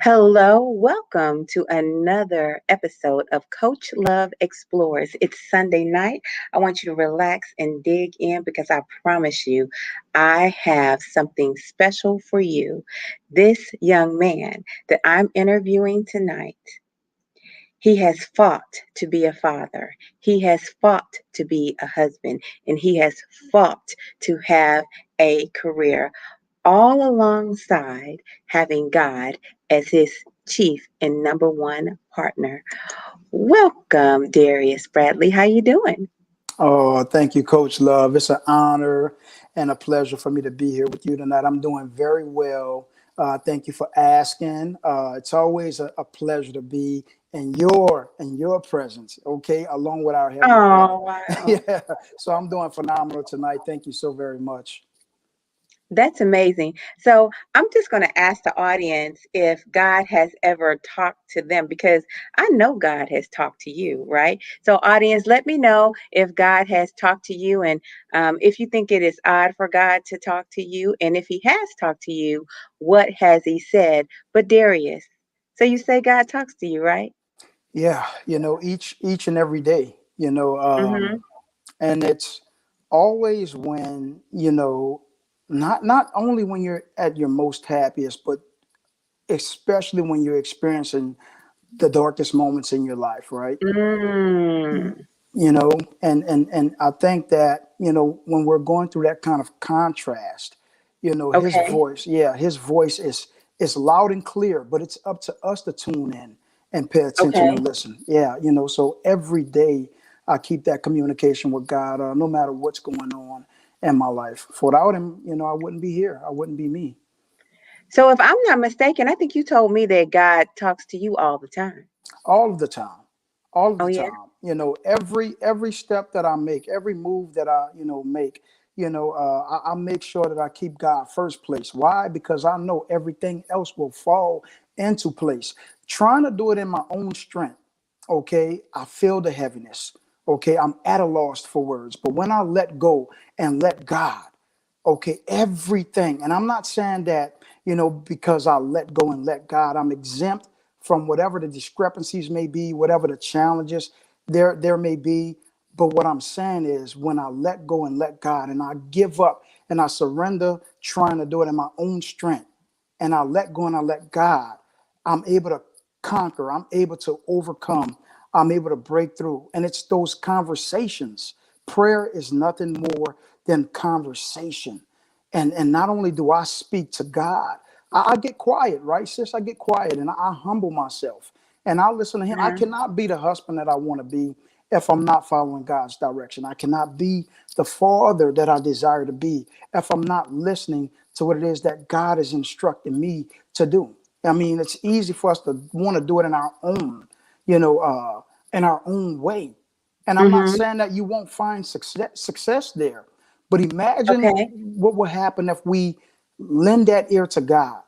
Hello, welcome to another episode of Coach Love Explores. It's Sunday night. I want you to relax and dig in because I promise you, I have something special for you. This young man that I'm interviewing tonight, he has fought to be a father. He has fought to be a husband, and he has fought to have a career all alongside having God as his chief and number one partner. Welcome, Darius Bradley. How you doing? Oh, thank you, Coach Love. It's an honor and a pleasure for me to be here with you tonight. I'm doing very well. Thank you for asking. It's always a pleasure to be in your presence, okay, along with our Heavenly Father. Oh, wow. Yeah, so I'm doing phenomenal tonight. Thank you so very much. That's amazing. So I'm just going to ask the audience if God has ever talked to them because I know God has talked to you, right? So, audience, let me know if God has talked to you and if you think it is odd for God to talk to you. And if he has talked to you, what has he said? But, Darius, so you say God talks to you, right? Yeah, each and every day, Mm-hmm. and it's always when not only when you're at your most happiest, but especially when you're experiencing the darkest moments in your life, right? Mm. You know, and I think that, when we're going through that kind of contrast, his Okay. voice, yeah, his voice is loud and clear, but it's up to us to tune in and pay attention Okay. and listen. Yeah, so every day I keep that communication with God, no matter what's going on in my life. For without him, I wouldn't be here. I wouldn't be me. So, if I'm not mistaken, I think you told me that God talks to you all the time. All of the time, all of Oh, the yeah. time. Every step that I make, every move that I make, I make sure that I keep God first place. Why? Because I know everything else will fall into place. Trying to do it in my own strength, okay, I feel the heaviness. Okay, I'm at a loss for words, but when I let go and let God, okay, everything, and I'm not saying that, because I let go and let God, I'm exempt from whatever the discrepancies may be, whatever the challenges there may be. But what I'm saying is, when I let go and let God, and I give up and I surrender trying to do it in my own strength, and I let go and I let God, I'm able to conquer, I'm able to overcome, I'm able to break through. And it's those conversations. Prayer is nothing more than conversation. And not only do I speak to God, I get quiet, right, sis? I get quiet and I humble myself and I listen to him. I Uh-huh. cannot be the husband that I want to be if I'm not following God's direction. I cannot be the father that I desire to be if I'm not listening to what it is that God is instructing me to do. I mean, it's easy for us to want to do it in our own, in our own way. And I'm not Mm-hmm. saying that you won't find success there, but imagine Okay. what would happen if we lend that ear to God.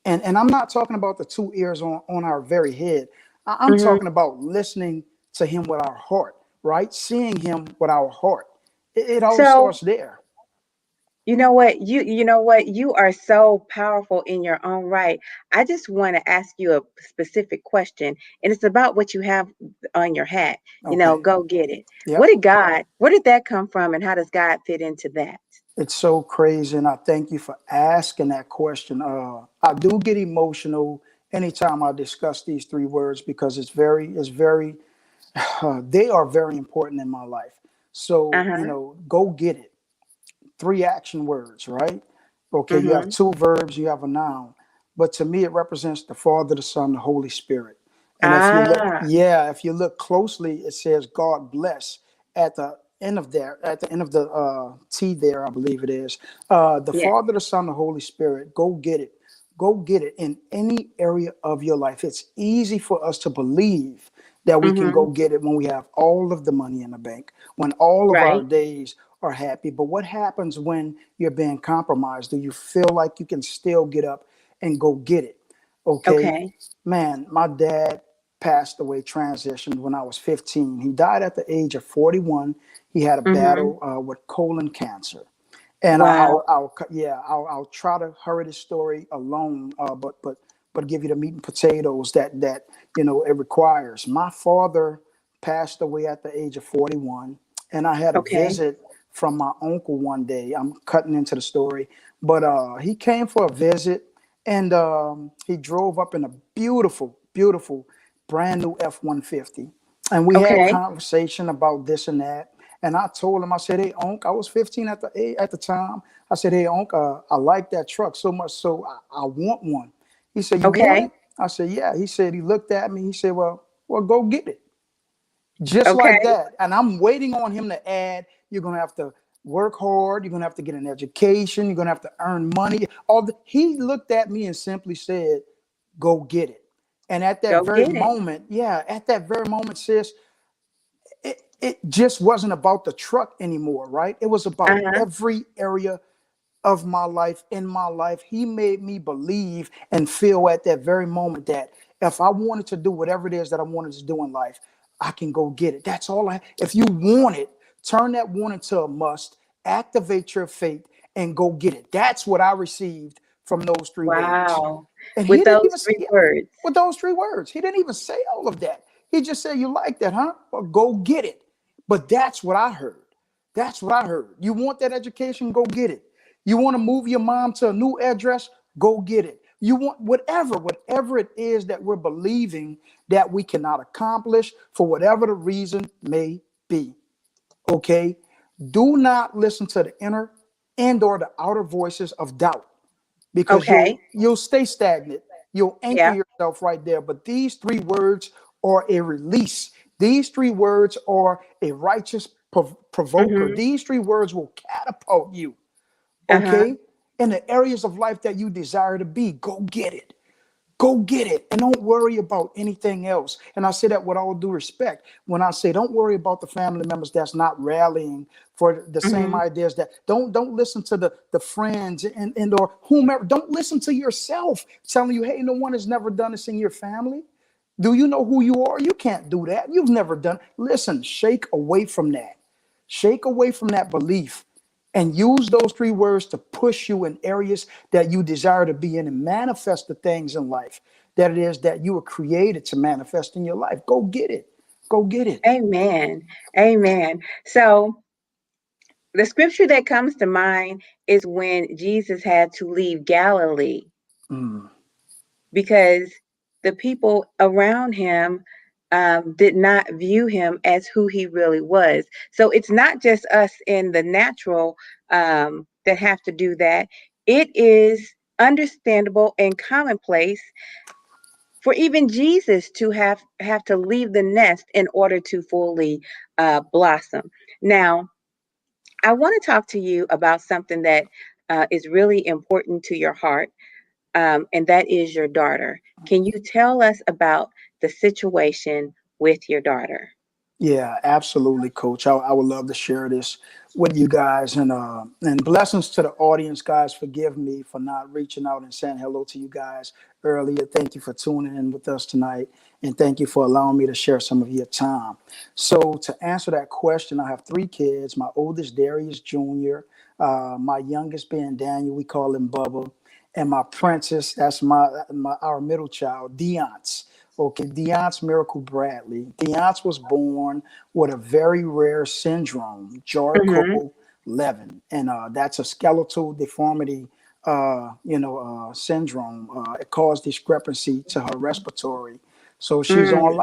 And I'm not talking about the two ears on our very head. I'm Mm-hmm. talking about listening to him with our heart, right? Seeing him with our heart. It all So, starts there. you know what? You are so powerful in your own right. I just want to ask you a specific question, and it's about what you have on your hat. Okay. Go get it. Yep. Where did that come from, and how does God fit into that? It's so crazy, and I thank you for asking that question. I do get emotional anytime I discuss these three words because they are very important in my life. So, Uh-huh. go get it. Three action words, right? Okay, you have Mm-hmm. two verbs, you have a noun. But to me, it represents the Father, the Son, the Holy Spirit. And Ah, if you look closely, it says God bless at the at the end of the T there, I believe it is. The yeah. Father, the Son, the Holy Spirit, go get it. Go get it in any area of your life. It's easy for us to believe that we can Mm-hmm. go get it when we have all of the money in the bank, when all of our Right. days are happy. But what happens when you're being compromised? Do you feel like you can still get up and go get it? Okay, Okay. man, my dad passed away, transitioned when I was 15. He died at the age of 41. He had a Mm-hmm. battle with colon cancer. And Wow. I'll try to hurry the story alone. But but give you the meat and potatoes that it requires. My father passed away at the age of 41, and I had a Okay. visit from my uncle one day. I'm cutting into the story, but he came for a visit, and he drove up in a beautiful, beautiful, brand new F-150, and we had Okay. conversation about this and that. And I told him, I said, "Hey, Unc, I was 15 at the time. I said, hey, Unc, I like that truck so much, so I want one." He said, "You want Okay. it?" I said, "Yeah." He said, he looked at me. He said, well, go get it. Just like Okay. that. And I'm waiting on him to add, you're going to have to work hard. You're going to have to get an education. You're going to have to earn money. He looked at me and simply said, "Go get it." And at that Go very get it. moment, yeah, at that very moment, sis, it just wasn't about the truck anymore, right? It was about Uh-huh. every area of my life, in my life. He made me believe and feel at that very moment that if I wanted to do whatever it is that I wanted to do in life, I can go get it. That's all if you want it, turn that want into a must, activate your faith, and go get it. That's what I received from those three words. Wow. And he With didn't those even say, three yeah, words. with those three words. He didn't even say all of that. He just said, "You like that, huh? Well, go get it." But that's what I heard. That's what I heard. You want that education? Go get it. You want to move your mom to a new address? Go get it. You want whatever it is that we're believing that we cannot accomplish for whatever the reason may be. Okay? Do not listen to the inner and or the outer voices of doubt, because Okay. you'll stay stagnant. You'll anchor Yeah. yourself right there. But these three words are a release. These three words are a righteous provoker. Mm-hmm. These three words will catapult you, Uh-huh. okay, in the areas of life that you desire to be. Go get it. Go get it, and don't worry about anything else. And I say that with all due respect. When I say don't worry about the family members that's not rallying for the same Mm-hmm. ideas, that don't listen to the friends and or whomever. Don't listen to yourself telling you, "Hey, no one has never done this in your family." Do you know who you are? You can't do that. You've never done. Listen, shake away from that. Shake away from that belief and use those three words to push you in areas that you desire to be in and manifest the things in life that it is that you were created to manifest in your life. Go get it. Go get it. Amen. Amen. So the scripture that comes to mind is when Jesus had to leave Galilee Mm, because the people around him did not view him as who he really was. So it's not just us in the natural that have to do that. It is understandable and commonplace for even Jesus to have to leave the nest in order to fully blossom. Now, I want to talk to you about something that is really important to your heart, and that is your daughter. Can you tell us about the situation with your daughter? yeah, absolutely, Coach. I would love to share this with you guys, and blessings to the audience, guys. Forgive me for not reaching out and saying hello to you guys earlier. Thank you for tuning in with us tonight, and thank you for allowing me to share some of your time. So, to answer that question, I have three kids. My oldest, Darius Jr., my youngest being Daniel, we call him Bubba, and my princess, that's my our middle child, Deonce. Okay, Darius Miracle Bradley. Darius was born with a very rare syndrome, Mm-hmm. Charcot-Levin, and that's a skeletal deformity, syndrome. It caused discrepancy to her respiratory, so she's on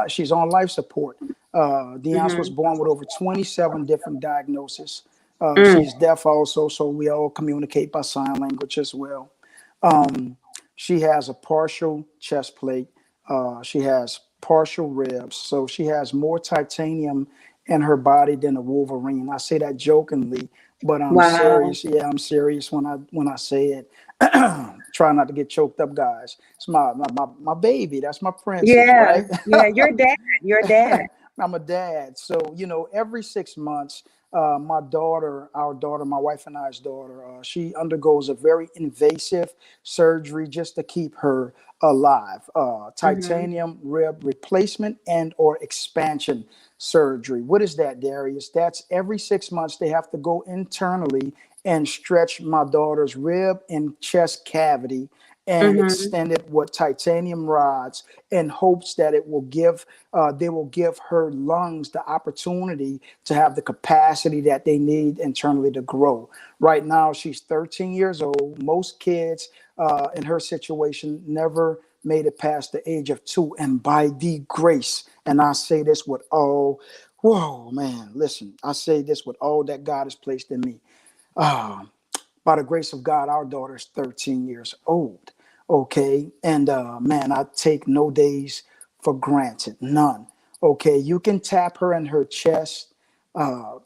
life support. Darius was Mm-hmm. born with over 27 different diagnoses. Mm. She's deaf also, so we all communicate by sign language as well. Um, she has a partial chest plate. She has partial ribs. So she has more titanium in her body than a Wolverine. I say that jokingly, but I'm Wow. serious. Yeah, I'm serious when I say it. Try not to get choked up, guys. It's my baby. That's my princess, Yeah. right? Yeah. Your dad. Your dad. I'm a dad. So, every 6 months, our daughter, my wife and I's daughter, she undergoes a very invasive surgery just to keep her alive. Mm-hmm. Titanium rib replacement and or expansion surgery. What is that, Darius? That's every 6 months they have to go internally and stretch my daughter's rib and chest cavity and Mhm. extended with titanium rods in hopes that it will give they will give her lungs the opportunity to have the capacity that they need internally to grow. Right now, she's 13 years old. Most kids in her situation never made it past the age of 2, and by the grace, and I say this with all, whoa, man, listen, I say this with all that God has placed in me. Uh, by the grace of God, our daughter's 13 years old. Okay. And man, I take no days for granted. None. Okay. You can tap her in her chest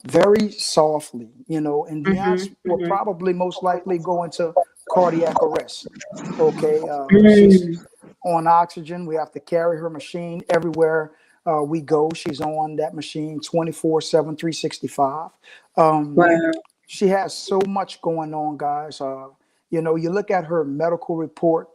very softly, and Mhm. Dariuss will Mhm. probably most likely go into cardiac arrest. Okay. She's Mm. on oxygen. We have to carry her machine everywhere we go. She's on that machine 24/7, 365. Um, Wow. she has so much going on, guys. You look at her medical report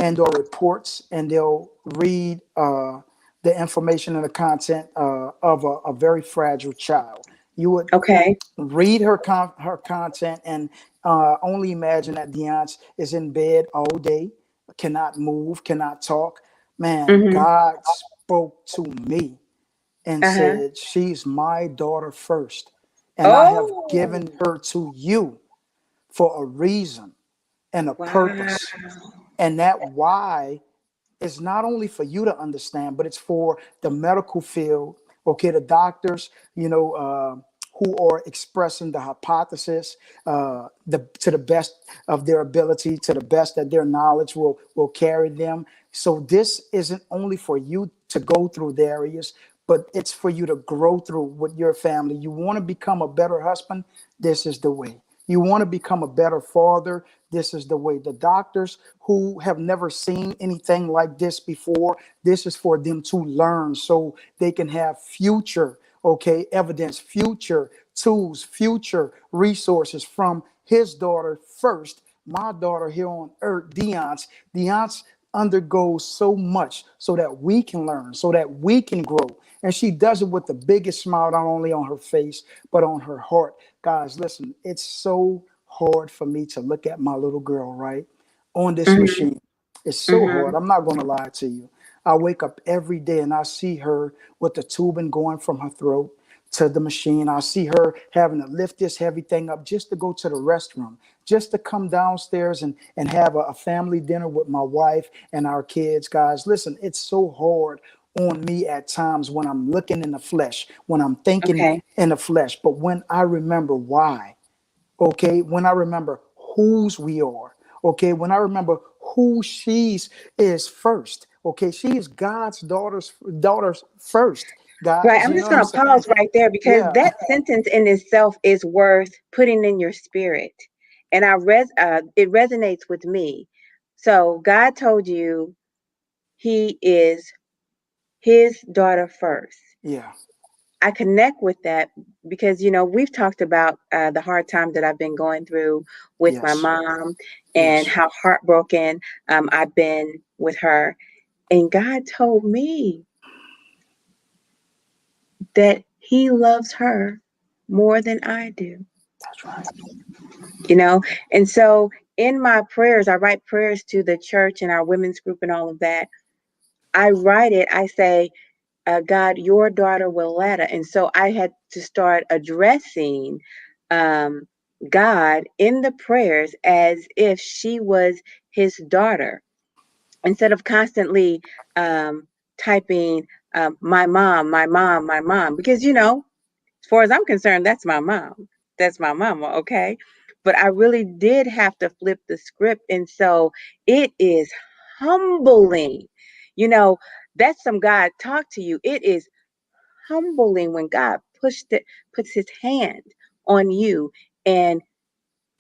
and or reports, and they'll read the information and the content of a very fragile child. You would Okay. read her content and only imagine that Deonce is in bed all day, cannot move, cannot talk. Man, Mhm. God spoke to me and Uh-huh. said, "She's my daughter first, and I have given Oh. her to you for a reason and a Wow. purpose." And that why is not only for you to understand, but it's for the medical field, okay, the doctors, who are expressing the hypothesis to the best of their ability, to the best that their knowledge will carry them. So this isn't only for you to go through, Darius, but it's for you to grow through with your family. You want to become a better husband? This is the way. You want to become a better father? This is the way. The doctors who have never seen anything like this before, this is for them to learn so they can have future, okay, evidence, future tools, future resources from his daughter first, my daughter here on earth, Deonce. Deonce undergoes so much so that we can learn, so that we can grow. And she does it with the biggest smile, not only on her face, but on her heart. Guys, listen, it's so hard for me to look at my little girl, right, on this Mhm. machine. It's so hard. Mhm. I'm not going to lie to you. I wake up every day and I see her with the tubing going from her throat to the machine. I see her having to lift this heavy thing up just to go to the restroom, just to come downstairs and have a family dinner with my wife and our kids. Guys, listen, it's so hard on me at times when I'm looking in the flesh, when I'm thinking Okay. in the flesh. But when I remember why, okay, when I remember whose we are, okay, when I remember who she's is first, okay, she is God's daughters first, Right. guys. I'm You know just what I'm going to saying? pause right there because Yeah, that sentence in itself is worth putting in your spirit. And it resonates with me. So God told you he is his daughter first. yeah, I connect with that because we've talked about the hard time that I've been going through with my yes, mom and yes, how heartbroken I've been with her. And God told me that He loves her more than I do. that's right. You know, and so in my prayers, I write prayers to the church and our women's group and all of that. I write it. I say, God, your daughter Willetta. And so I had to start addressing um, God in the prayers as if she was his daughter instead of constantly typing my mom, my mom, my mom. Because, as far as I'm concerned, that's my mom. That's my mama, okay? But I really did have to flip the script. And so it is humbling. You know, that's some God talk to you. It is humbling when God puts his hand on you and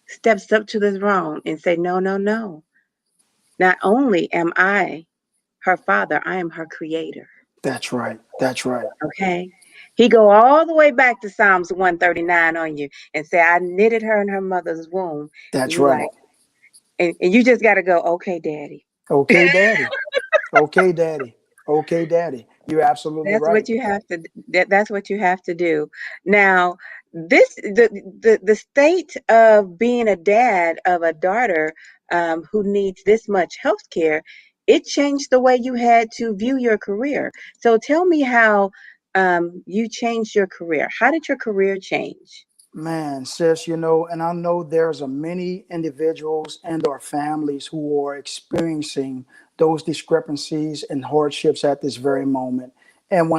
steps up to the throne and say, no, no, no. Not only am I her father, I am her creator. That's right. That's right. Okay. He go all the way back to Psalms 139 on you and say, I knitted her in her mother's womb. And That's you right. like, and you just gotta go, okay, daddy. Okay, daddy. Okay, daddy. Okay, daddy. You're absolutely That's right. what you have to that's what you have to do. Now, The state of being a dad of a daughter who needs this much health care, it changed the way you had to view your career. So tell me how you changed your career. How did your career change? Man, sis, and I know there's a many individuals and or families who are experiencing those discrepancies and hardships at this very moment. And Mm-hmm.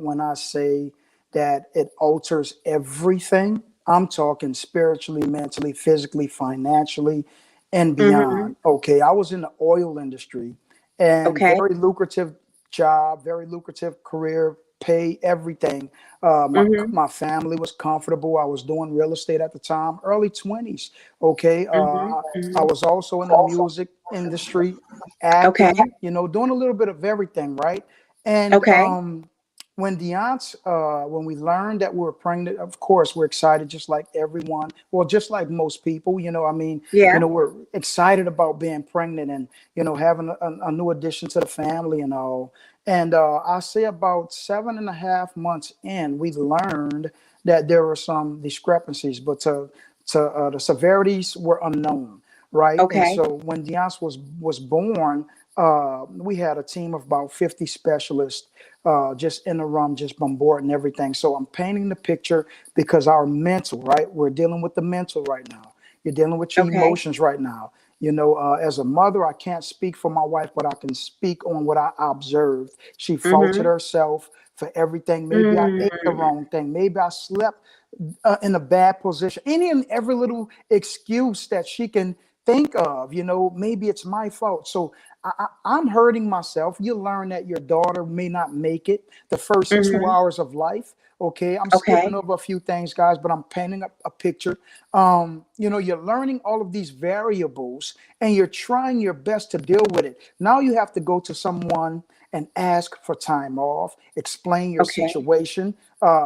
when I say that it alters everything, I'm talking spiritually, mentally, physically, financially, and Mm-hmm. beyond. Okay, I was in the oil industry and Okay. very lucrative job, very lucrative career, pay, everything. Mm-hmm. My family was comfortable. I was doing real estate at the time, early 20s. Okay. Mm-hmm. I Mm-hmm. was also in the music industry, Okay. acting, doing a little bit of everything, right? And Okay. when when we learned that we were pregnant, of course, we're excited just like everyone, well, just like most people, Yeah. we're excited about being pregnant and, having a new addition to the family and all. And I say about 7.5 months in, we learned that there were some discrepancies, but the severities were unknown, right? And Okay. so when Dariuss was born, we had a team of about 50 specialists just in the room, just bombarding everything. So I'm painting the picture because our mental, right? We're dealing with the mental right now. You're dealing with your Okay. emotions right now. As a mother, I can't speak for my wife, but I can speak on what I observed. She faulted Mm-hmm. herself for everything. Maybe I ate the Mm. wrong thing. Maybe I slept in a bad position. Any and every little excuse that she can think of, maybe it's my fault. So I'm hurting myself. You learn that your daughter may not make it the first two Mm-hmm. hours of life. Okay, I'm skipping Okay. over a few things, guys, but I'm painting a picture. You're learning all of these variables and you're trying your best to deal with it. Now you have to go to someone and ask for time off, explain your Okay. situation,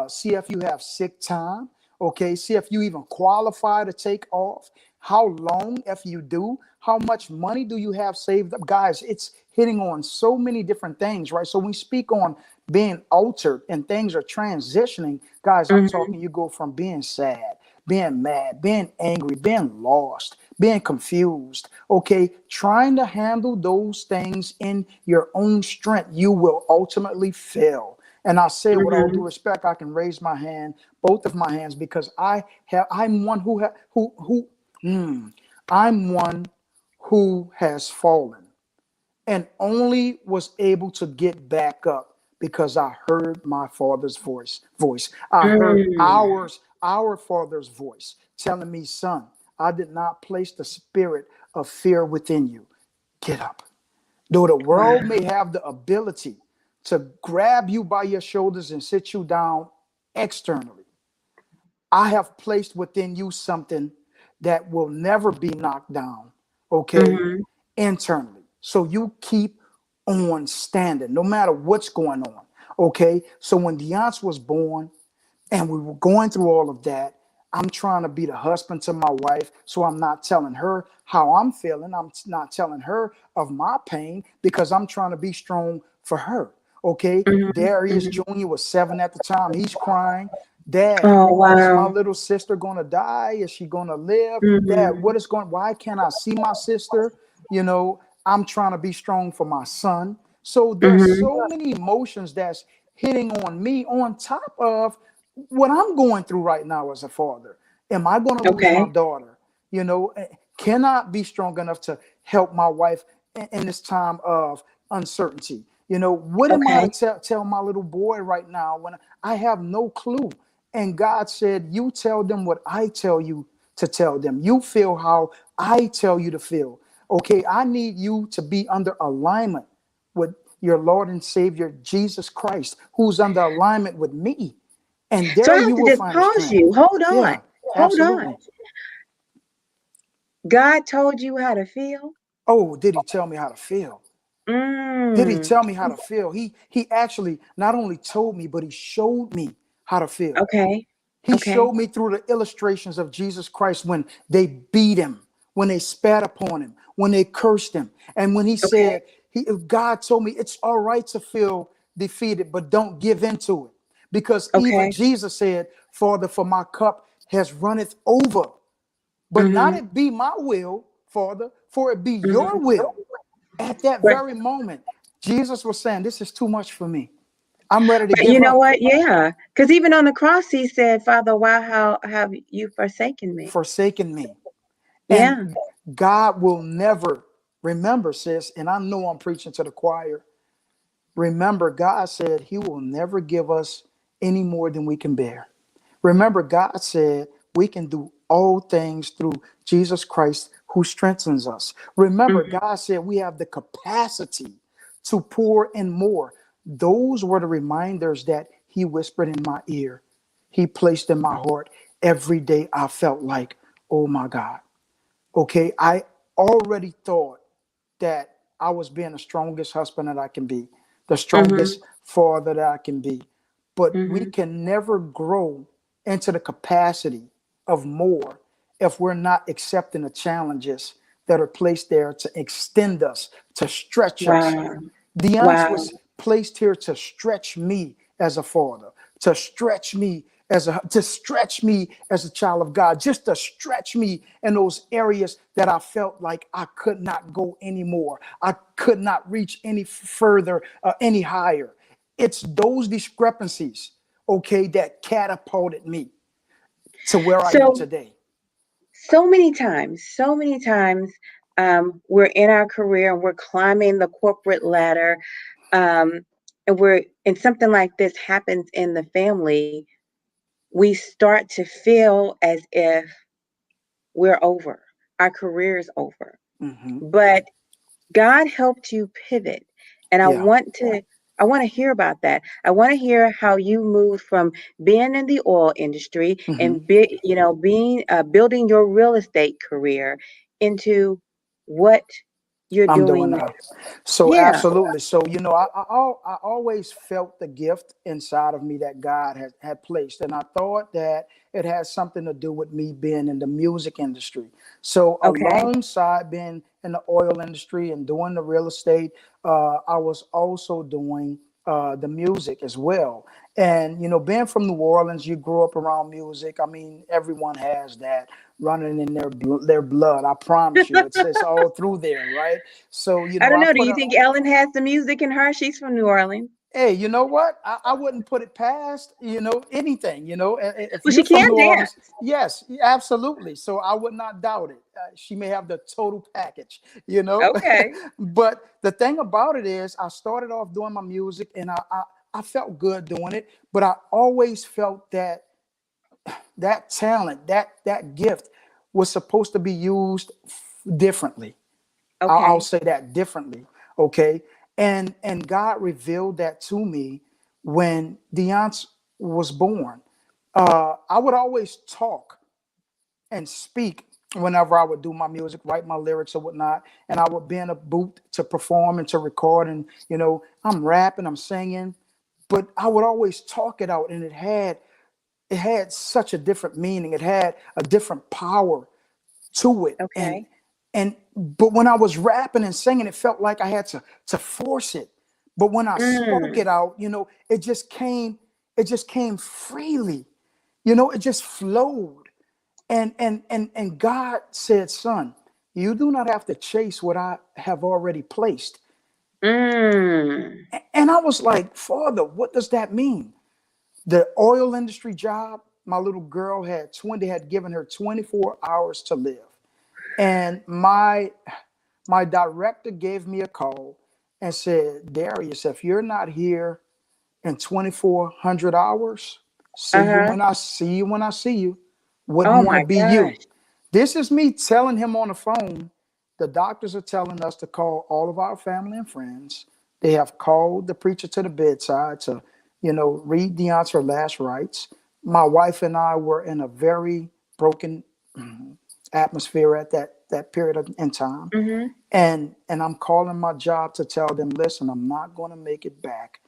see if you have sick time. Okay, see if you even qualify to take off. How long, if you do, how much money do you have saved up? Guys, it's hitting on so many different things, right? So when we speak on being altered and things are transitioning, guys, I'm Mm-hmm. talking you go from being sad, being mad, being angry, being lost, being confused, okay? Trying to handle those things in your own strength, you will ultimately fail. And I say, with all Mm-hmm. due respect, I can raise my hand, both of my hands, because I'm one I'm one who has fallen and only was able to get back up because I heard my father's voice. I heard Mm. our father's voice telling me, son, I did not place the spirit of fear within you. Get up. Though the world Wow. may have the ability to grab you by your shoulders and sit you down externally, I have placed within you something that will never be knocked down, okay, Mm-hmm. internally. So you keep on standing no matter what's going on, okay? So when Dariuss was born, and we were going through all of that, I'm trying to be the husband to my wife. So I'm not telling her how I'm feeling. I'm not telling her of my pain because I'm trying to be strong for her. Okay. Mm-hmm. Darius Mm-hmm. Jr. was 7 at the time. He's crying. Dad, Oh, is my wow. little sister going to die? Is she going to live? Dad, Mm-hmm. why can't I see my sister? I'm trying to be strong for my son. So there's Mm-hmm. so many emotions that's hitting on me on top of what I'm going through right now as a father. Am I going to lose my Okay. daughter? Can I be strong enough to help my wife in this time of uncertainty? What am I to Okay. tell my little boy right now when I have no clue? And God said, you tell them what I tell you to tell them. You feel how I tell you to feel. Okay, I need you to be under alignment with your Lord and Savior, Jesus Christ, who's under alignment with me. And So I there have you to will just find the pause strength. you. Hold on. Yeah, Hold on. absolutely. God told you how to feel? Oh, did he tell me how to feel? Did he Mm. tell me how to feel? He actually not only told me, but he showed me how to feel. Okay. He Okay. showed me through the illustrations of Jesus Christ when they beat him, when they spat upon him, when they cursed him, and when he Okay. said, God told me it's all right to feel defeated, but don't give into it. because even Okay. Jesus said, Father, for my cup has runneth over. But not Mm-hmm. it be my will, Father, for it be your Mm-hmm. will. At that But very moment, Jesus was saying, this is too much for me. I'm ready to but you give know up. what? Yeah, because even on the cross, he said, "Father, why how have you forsaken me?" Forsaken me. Yeah. And God will never, remember, sis, and I know I'm preaching to the choir. Remember, God said he will never give us any more than we can bear. Remember, God said we can do all things through Jesus Christ who strengthens us. Remember, Mm-hmm. God said we have the capacity to pour in more. Those were the reminders that he whispered in my ear. He placed in my heart every day. I felt like, oh my God. Okay, I already thought that I was being the strongest husband that I can be, the Mm-hmm. strongest father that I can be. But we Mm-hmm. can never grow into the capacity of more if we're not accepting the challenges that are placed there to extend us, to stretch us. Wow. Dariuss Wow. was placed here to stretch me as a father, to stretch me to stretch me as a child of God, just to stretch me in those areas that I felt like I could not go anymore. I could not reach any further, any higher. It's those discrepancies, okay, that catapulted me to where I am So today. so many times, we're in our career and we're climbing the corporate ladder, um, and something like this happens in the family. We start to feel as if we're over, our career is over. Hmm. But God helped you pivot. And Yeah. I want to hear about that. I want to hear how you moved from being in the oil industry Hmm. and being building your real estate career into what you're I'm doing doing now. now. So Yeah. absolutely. So I always felt the gift inside of me that God had placed, and I thought that it had something to do with me being in the music industry. So Okay. alongside being in the oil industry and doing the real estate, I was also doing the music as well. And being from New Orleans, you grew up around music. I mean, everyone has that running in their blood. I promise you, it's all through there, right? So, I don't I know. Do put you a, think Ellen has the music in her? She's from New Orleans. hey, you know what? I wouldn't put it past, anything, if Well, you're she from can New Orleans, dance. yes, absolutely. So I would not doubt it. She may have the total package, you know. Okay. But the thing about it is, I started off doing my music and I felt good doing it, but I always felt that talent, that gift was supposed to be used differently. I'll Okay. say that differently. Okay. And God revealed that to me when Dariuss was born. I would always talk and speak whenever I would do my music, write my lyrics or whatnot, and I would be in a booth to perform and to record, and I'm rapping, I'm singing, but I would always talk it out, and it had such a different meaning. It had a different power to it. and Okay. and but when I was rapping and singing, it felt like I had to force it. But when I spoke Mm. it out, it just came freely. It just flowed. And God said, son, you do not have to chase what I have already placed. Mm. And I was like, Father, what does that mean? The oil industry job, my little girl had given her 24 hours to live. And my director gave me a call and said, Dariuss, if you're not here in 2400 hours, see you Uh-huh. when I see you when I see you. Wouldn't Oh want to my be gosh. you. This is me telling him on the phone. The doctors are telling us to call all of our family and friends. They have called the preacher to the bedside to, read Deon's last rites. My wife and I were in a very broken atmosphere at that period in time. Mhm. And I'm calling my job to tell them, listen, I'm not going to make it back.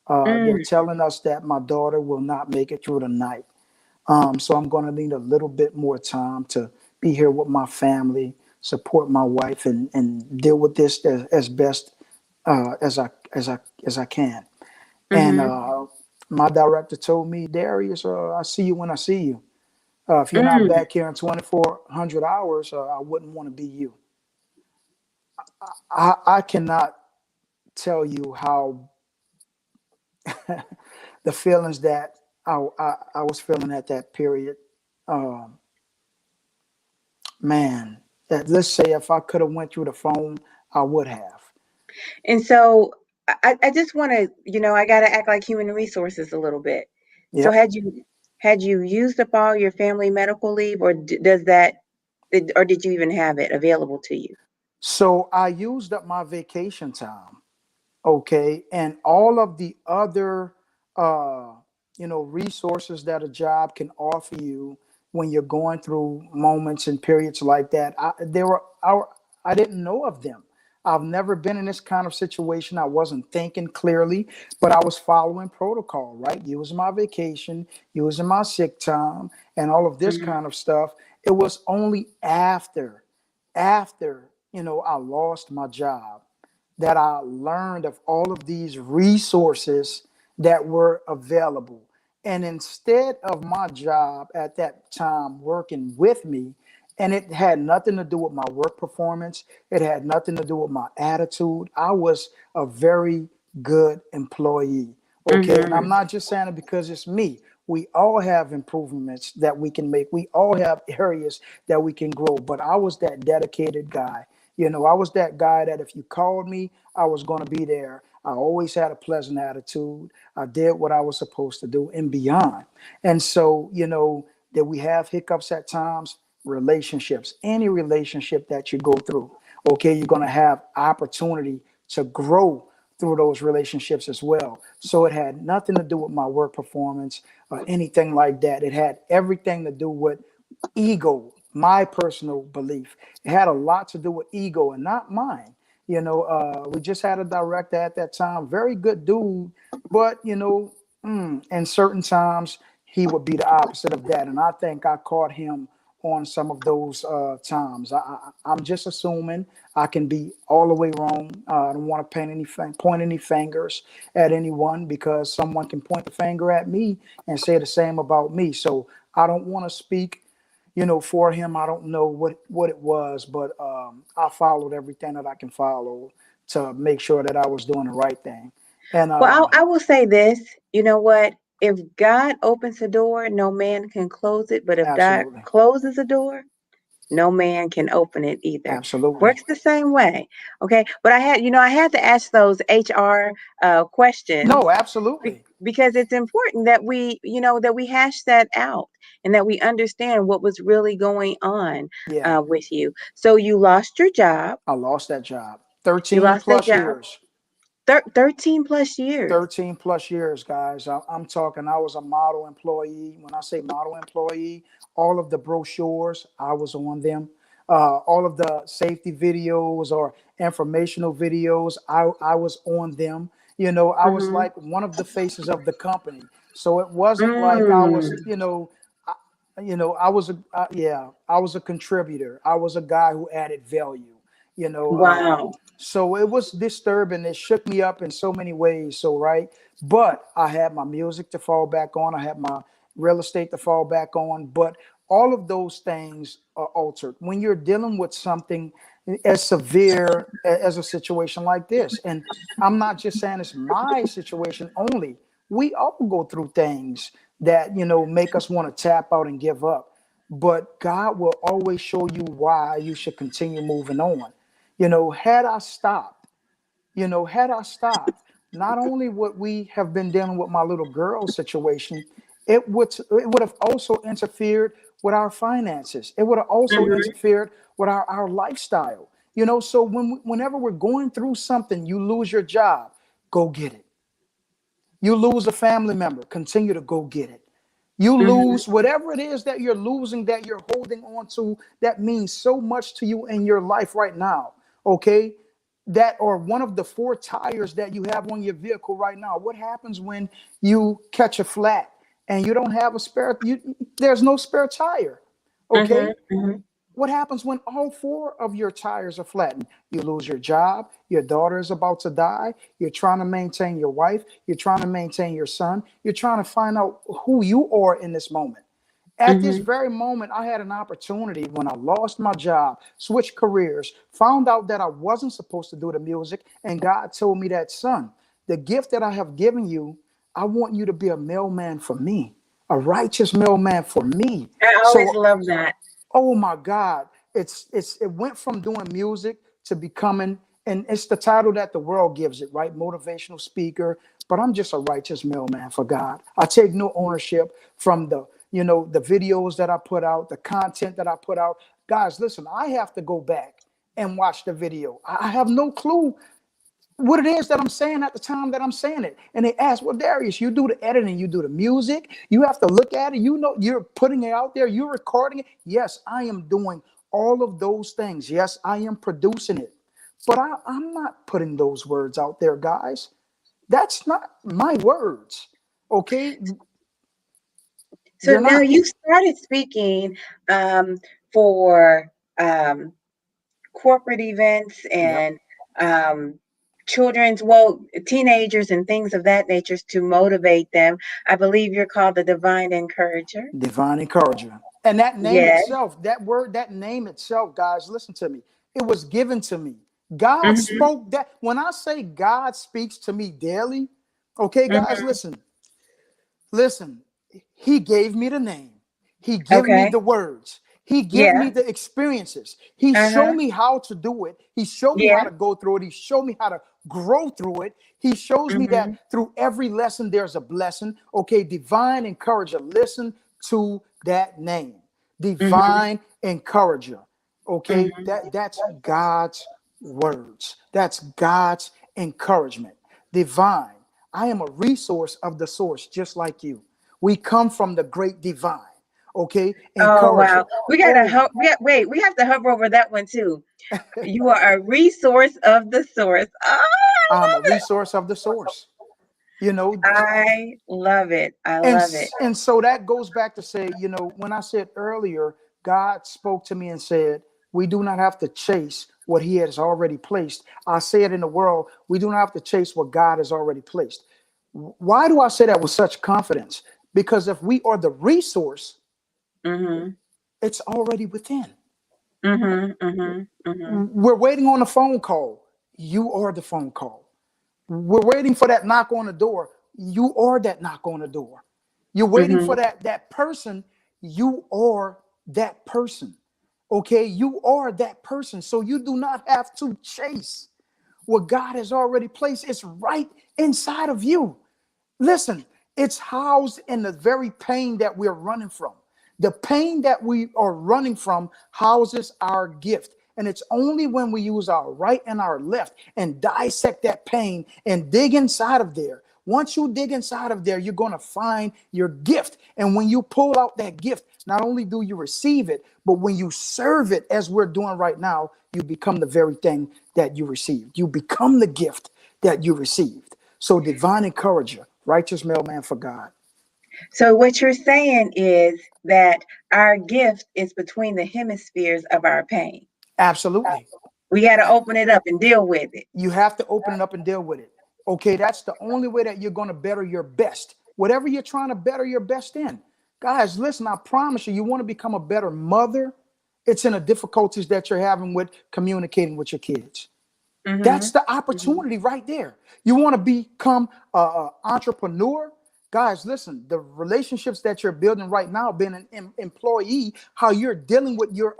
They're Mm. telling us that my daughter will not make it through the night. So I'm going to need a little bit more time to be here with my family, support my wife, and deal with this as best as I can. And Mhm. My director told me, Darius, I see you when I see you. If you're not Mm. back here in 2,400 hours, I wouldn't want to be you. I cannot tell you how the feelings that I was feeling at that period. Um, man, that let's say if I could have went through the phone, I would have. And so I just want to, I got to act like human resources a little bit. So Yep. had you used up all your family medical leave, or does that, or did you even have it available to you? So I used up my vacation time. Okay, and all of the other uh resources that a job can offer you when you're going through moments and periods like that, I didn't know of them. I've never been in this kind of situation. I wasn't thinking clearly, but I was following protocol, right? Using my vacation, using my sick time, and all of this Mhm. kind of stuff. It was only after I lost my job that I learned of all of these resources that were available. And instead of my job at that time working with me, and it had nothing to do with my work performance, it had nothing to do with my attitude. I was a very good employee. Okay. And I'm Mhm. not just saying it because it's me. We all have improvements that we can make. We all have areas that we can grow. But I was that dedicated guy. I was that guy that if you called me, I was going to be there. I always had a pleasant attitude. I did what I was supposed to do and beyond. And so, that we have hiccups at times, relationships, any relationship that you go through, okay, you're going to have opportunity to grow through those relationships as well. So it had nothing to do with my work performance or anything like that. It had everything to do with ego, my personal belief. It had a lot to do with ego and not mine. We just had a director at that time, very good dude, but in certain times he would be the opposite of that, and I think I caught him on some of those times. I'm just assuming. I can be all the way wrong. I don't want to point any fingers at anyone because someone can point the finger at me and say the same about me. So I don't want to speak for him. I don't know what it was, but I followed everything that I can follow to make sure that I was doing the right thing. And Well, I will say this. You know what? If God opens a door, no man can close it. But if God absolutely, closes a door, no man can open it either. absolutely, Works the same way. Okay. But I had to ask those HR questions no, absolutely, because it's important that we hash that out and that we understand what was really going on yeah. with you. So you lost your job. I lost that job. You 13 lost that plus job. years. 13 plus years. 13 plus years, guys. I'm talking, I was a model employee. When I say model employee, all of the brochures, I was on them. All of the safety videos or informational videos, I was on them. I was Mm-hmm. like one of the faces of the company. So it wasn't like I was, Mm. I was a contributor. I was a guy who added value. You know, uh, Wow. so it was disturbing. It shook me up in so many ways. So, right. But I had my music to fall back on. I had my real estate to fall back on. But all of those things are altered when you're dealing with something as severe as a situation like this. And I'm not just saying it's my situation only. We all go through things that, make us want to tap out and give up. But God will always show you why you should continue moving on. Had I stopped, had I stopped, not only would we have been dealing with my little girl situation, it would have also interfered with our finances. It would have also Mm-hmm. interfered with our lifestyle. So whenever we're going through something, you lose your job, go get it. You lose a family member, continue to go get it. You Mm-hmm. lose whatever it is that you're losing, that you're holding on to, that means so much to you in your life right now. Okay. That or one of the four tires that you have on your vehicle right now. What happens when you catch a flat and you don't have a spare? There's no spare tire. Mm-hmm. Okay. Mm-hmm. What happens when all four of your tires are flattened? You lose your job, your daughter is about to die, you're trying to maintain your wife, you're trying to maintain your son, you're trying to find out who you are in this moment. At this Mhm. very moment, I had an opportunity when I lost my job, switched careers, found out that I wasn't supposed to do the music, and God told me that, son, the gift that I have given you, I want you to be a mailman for me, a righteous mailman for me. I always So love that. oh my God, it went from doing music to becoming, and it's the title that the world gives it, right? Motivational speaker. But I'm just a righteous mailman for God. I take no ownership from the videos that I put out, the content that I put out. Guys, listen, I have to go back and watch the video. I have no clue what it is that I'm saying at the time that I'm saying it. And they ask, well, Darius, you do the editing, you do the music, you have to look at it, you're putting it out there, you're recording it. Yes, I am doing all of those things. Yes, I am producing it. But I'm not putting those words out there, guys. That's not my words. Okay? So They're now not. you started speaking um, for corporate events Yep. and um, children's, well, teenagers and things of that nature to motivate them. I believe you're called the Divine Encourager. Divine encourager. And that name Yes. itself, that word, that name itself, guys, listen to me. It was given to me. God Mm-hmm. spoke that. When I say God speaks to me daily, okay, guys, Mm-hmm. listen, listen. He gave me the name. He gave me Okay. the words. He gave Yeah. me the experiences. He showed Uh-huh. me how to do it. He showed me how Yeah. to go through it. He showed me how to grow through it. He shows me Mm-hmm. that through every lesson there's a blessing. Okay, divine encourager. Listen to that name. Mm-hmm. Divine encourager. Okay, Mm-hmm. that's God's words. That's God's encouragement. Divine. I am a resource of the source, just like you. We come from the great divine. Okay, Oh wow. encourager. We gotta Oh, wait, we have to hover over that one too. You are a resource of the source. Oh, I'm a resource of the source. You know, I love it. I and love it. and so that goes back to say, when I said earlier, God spoke to me and said, we do not have to chase what He has already placed. I say it in the world, we do not have to chase what God has already placed. Why do I say that with such confidence? Because if we are the resource, Mm-hmm. it's already within. Mm-hmm. Mm-hmm. Mm-hmm. We're waiting on a phone call. You are the phone call. We're waiting for that knock on the door. You are that knock on the door. You're waiting Mm-hmm. for that person. You are that person. Okay, you are that person. So you do not have to chase what God has already placed. It's right inside of you. Listen, it's housed in the very pain that we're running from. The pain that we are running from houses our gift. And it's only when we use our right and our left and dissect that pain and dig inside of there. Once you dig inside of there, you're going to find your gift. And when you pull out that gift, not only do you receive it, but when you serve it, as we're doing right now, you become the very thing that you received. You become the gift that you received. So, divine encourager, righteous mailman for God. So what you're saying is that our gift is between the hemispheres of our pain. Absolutely. We got to open it up and deal with it. You have to open it up and deal with it. Okay, that's the only way that you're going to better your best. Whatever you're trying to better your best in. Guys, listen, I promise you, you want to become a better mother. It's in the difficulties that you're having with communicating with your kids. That's Mm-hmm. the Mm-hmm. opportunity right there. You want to become an entrepreneur? Guys, listen, the relationships that you're building right now, being an employee, how you're dealing with your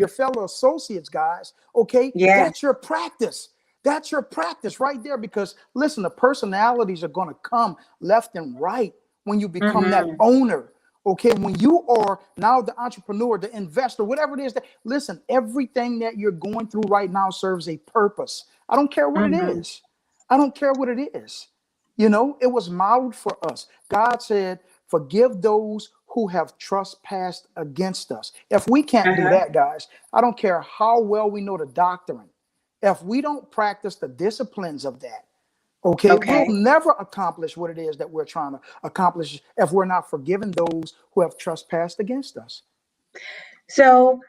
fellow associates, guys, okay, Yes. that's your practice. That's your practice right there because, listen, the personalities are going to come left and right when you become that Mm-hmm. owner. Okay, when you are now the entrepreneur, the investor, whatever it is that, listen, everything that you're going through right now serves a purpose. I don't care what it Mm-hmm. is. I don't care what it is. It was modeled for us. God said, forgive those who have trespassed against us. If we can't do Uh-huh. that, guys, I don't care how well we know the doctrine. If we don't practice the disciplines of that, okay, we'll Okay. never accomplish what it is that we're trying to accomplish if we're not forgiving those who have trespassed against us. So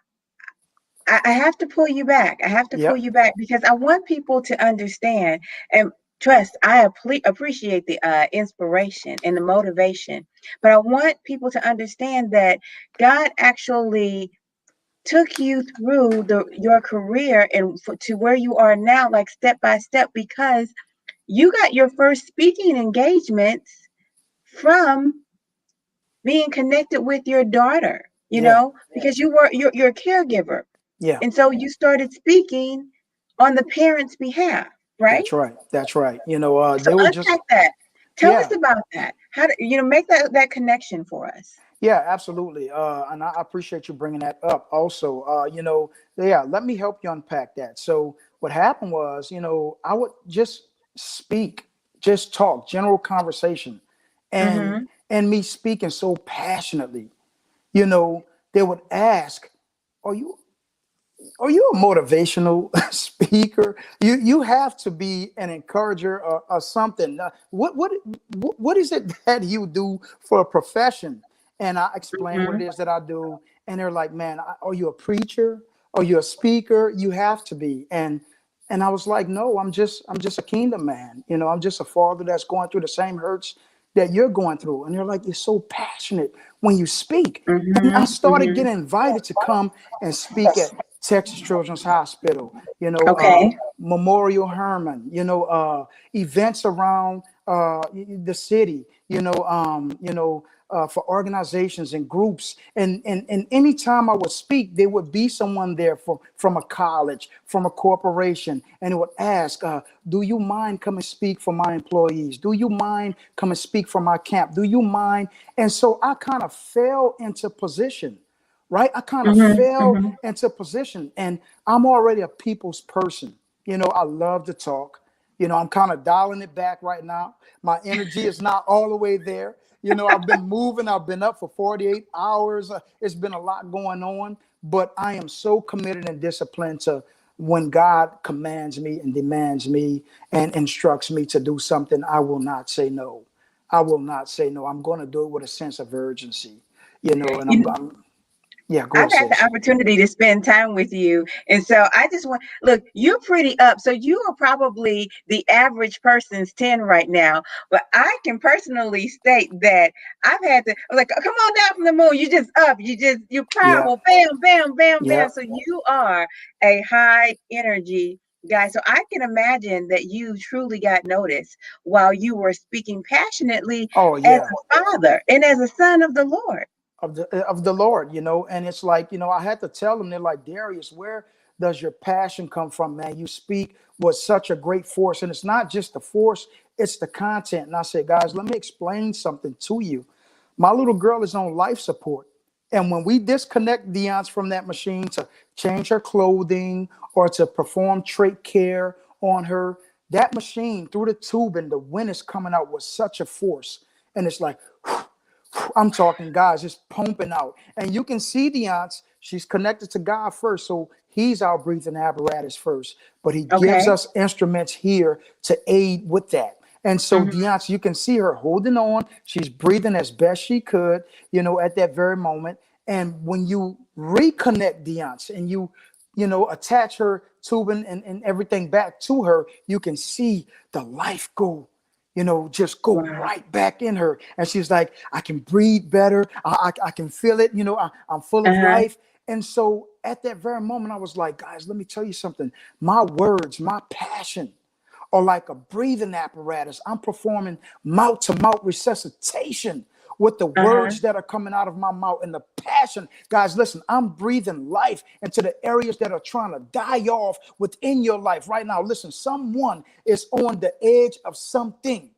I have to pull you back. I have to pull Yep. you back because I want people to understand and trust. I appreciate the inspiration and the motivation, but I want people to understand that God actually took you through your career and to where you are now, like step by step, because you got your first speaking engagements from being connected with your daughter, Yeah. because you're a caregiver. Yeah. And so you started speaking on the parents' behalf, right? That's right. That's right. So They were just, unpack that. Tell us yeah. about that. How to, make that connection for us. Yeah, absolutely. And I appreciate you bringing that up also. Yeah, let me help you unpack that. So, what happened was, I would just speak, just talk, general conversation, and Mm-hmm. me speaking so passionately, you know, they would ask, "Are you a motivational speaker? You have to be an encourager or something. What is it that you do for a profession?" And I explain what it Mm-hmm. is that I do, and they're like, "Man, are you a preacher? Are you a speaker? You have to be." And I was like, "No, I'm just a kingdom man. I'm just a father that's going through the same hurts that you're going through." And they're like, "You're so passionate when you speak." And I Mm-hmm. started Mm-hmm. getting invited to come and speak at Texas Children's Hospital, Okay. Memorial Hermann, events around the city, for organizations and groups. And anytime I would speak, there would be someone there from a college, from a corporation, and it would ask, do you mind come and speak for my employees? Do you mind come and speak for my camp? Do you mind? And so I kind of fell into position, right? I kind of Mm-hmm. fell Mm-hmm. into position, and I'm already a people's person. I love to talk. I'm kind of dialing it back right now. My energy is not all the way there. I've been moving, I've been up for 48 hours. It's been a lot going on, but I am so committed and disciplined to when God commands me and demands me and instructs me to do something, I will not say no. I will not say no. I'm going to do it with a sense of urgency, and yeah, go I've ahead, had the sis. opportunity to spend time with you. And so I just want, look, you're pretty up. So you are probably the average person's 10 right now. But I can personally state that I've had to, I'm like, come on down from the moon. You just up. You're Yeah, powerful. Bam, bam, bam, yeah. bam. So you are a high energy guy. So I can imagine that you truly got noticed while you were speaking passionately Oh, as yeah. a father and as a son of the Lord. Of the Lord, and it's like, I had to tell them, they're like, Darius, where does your passion come from, man? You speak with such a great force, and it's not just the force, it's the content. And I said, guys, let me explain something to you. My little girl is on life support. And when we disconnect Deon's from that machine to change her clothing or to perform trait care on her, that machine through the tube and the wind is coming out with such a force. And it's like, I'm talking, guys, it's pumping out. And you can see Deon's, she's connected to God first. So he's our breathing apparatus first. But he gives Okay. us instruments here to aid with that. And so Mhm. Deon's, you can see her holding on. She's breathing as best she could, at that very moment. And when you reconnect Deon's and you attach her tubing and everything back to her, you can see the life go, just go Wow. right back in her. And she's like, I can breathe better. I can feel it. I'm full of Uh-huh. life. And so at that very moment, I was like, guys, let me tell you something. My words, my passion are like a breathing apparatus. I'm performing mouth to mouth resuscitation with the Uh-huh. words that are coming out of my mouth and the passion. Guys, listen, I'm breathing life into the areas that are trying to die off within your life right now. Listen, someone is on the edge of something.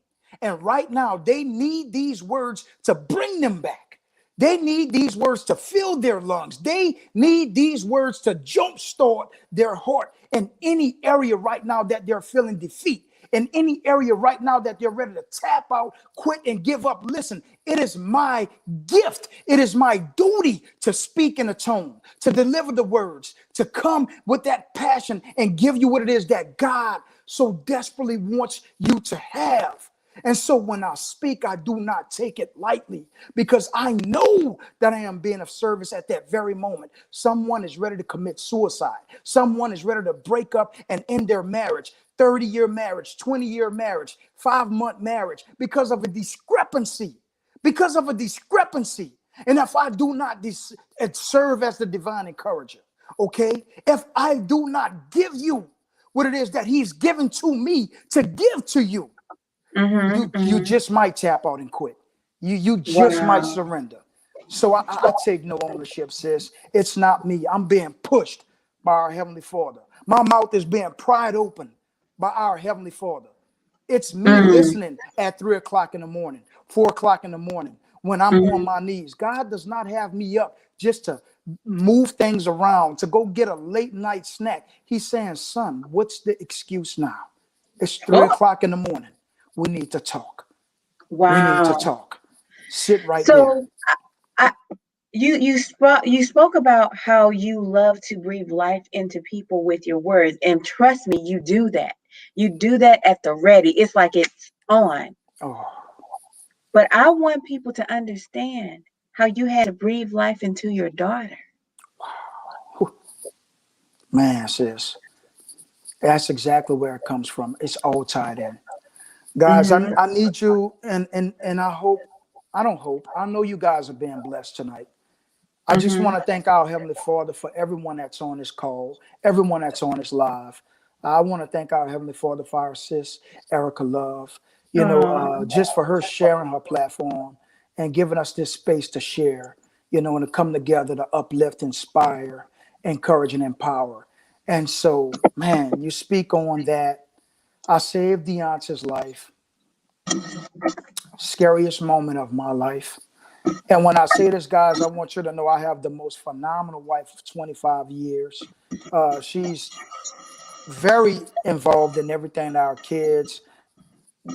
And right now, they need these words to bring them back. They need these words to fill their lungs. They need these words to jumpstart their heart in any area right now that they're feeling defeat. In any area right now that they're ready to tap out, quit, and give up. Listen, it is my gift. It is my duty to speak in a tone, to deliver the words, to come with that passion and give you what it is that God so desperately wants you to have. And so when I speak, I do not take it lightly because I know that I am being of service at that very moment. Someone is ready to commit suicide. Someone is ready to break up and end their marriage. 30-year marriage, 20-year marriage, 5-month marriage because of a discrepancy. Because of a discrepancy. And if I do not serve as the divine encourager, okay? If I do not give you what it is that he's given to me to give to you, Mm-hmm. you Mm-hmm. just might tap out and quit. You just might Wow. surrender. So I take no ownership, sis. It's not me. I'm being pushed by our Heavenly Father. My mouth is being pried open by our Heavenly Father. It's me Mm, listening at 3 o'clock in the morning, 4 o'clock in the morning, when I'm on mm-hmm. my knees. God does not have me up just to move things around, to go get a late night snack. He's saying, son, what's the excuse now? It's three Oh, o'clock in the morning. We need to talk. We need to wow. talk. Sit right there. So I, you spoke about how you love to breathe life into people with your words, and trust me, you do that. You do that at the ready. It's like it's on. Oh, But I want people to understand how you had to breathe life into your daughter. man, sis. That's exactly where it comes from. It's all tied in. Guys, Mm-hmm. I need you, and I hope, I don't hope, I know you guys are being blessed tonight. I just Mm-hmm. want to thank our Heavenly Father for everyone that's on this call, everyone that's on this live. I want to thank our Heavenly Father for our sis, Erica Love, Oh, just for her sharing her platform and giving us this space to share, and to come together to uplift, inspire, encourage, and empower. And so, man, you speak on that. I saved Deonta's life, scariest moment of my life. And when I say this, guys, I want you to know I have the most phenomenal wife of 25 years. She's very involved in everything that our kids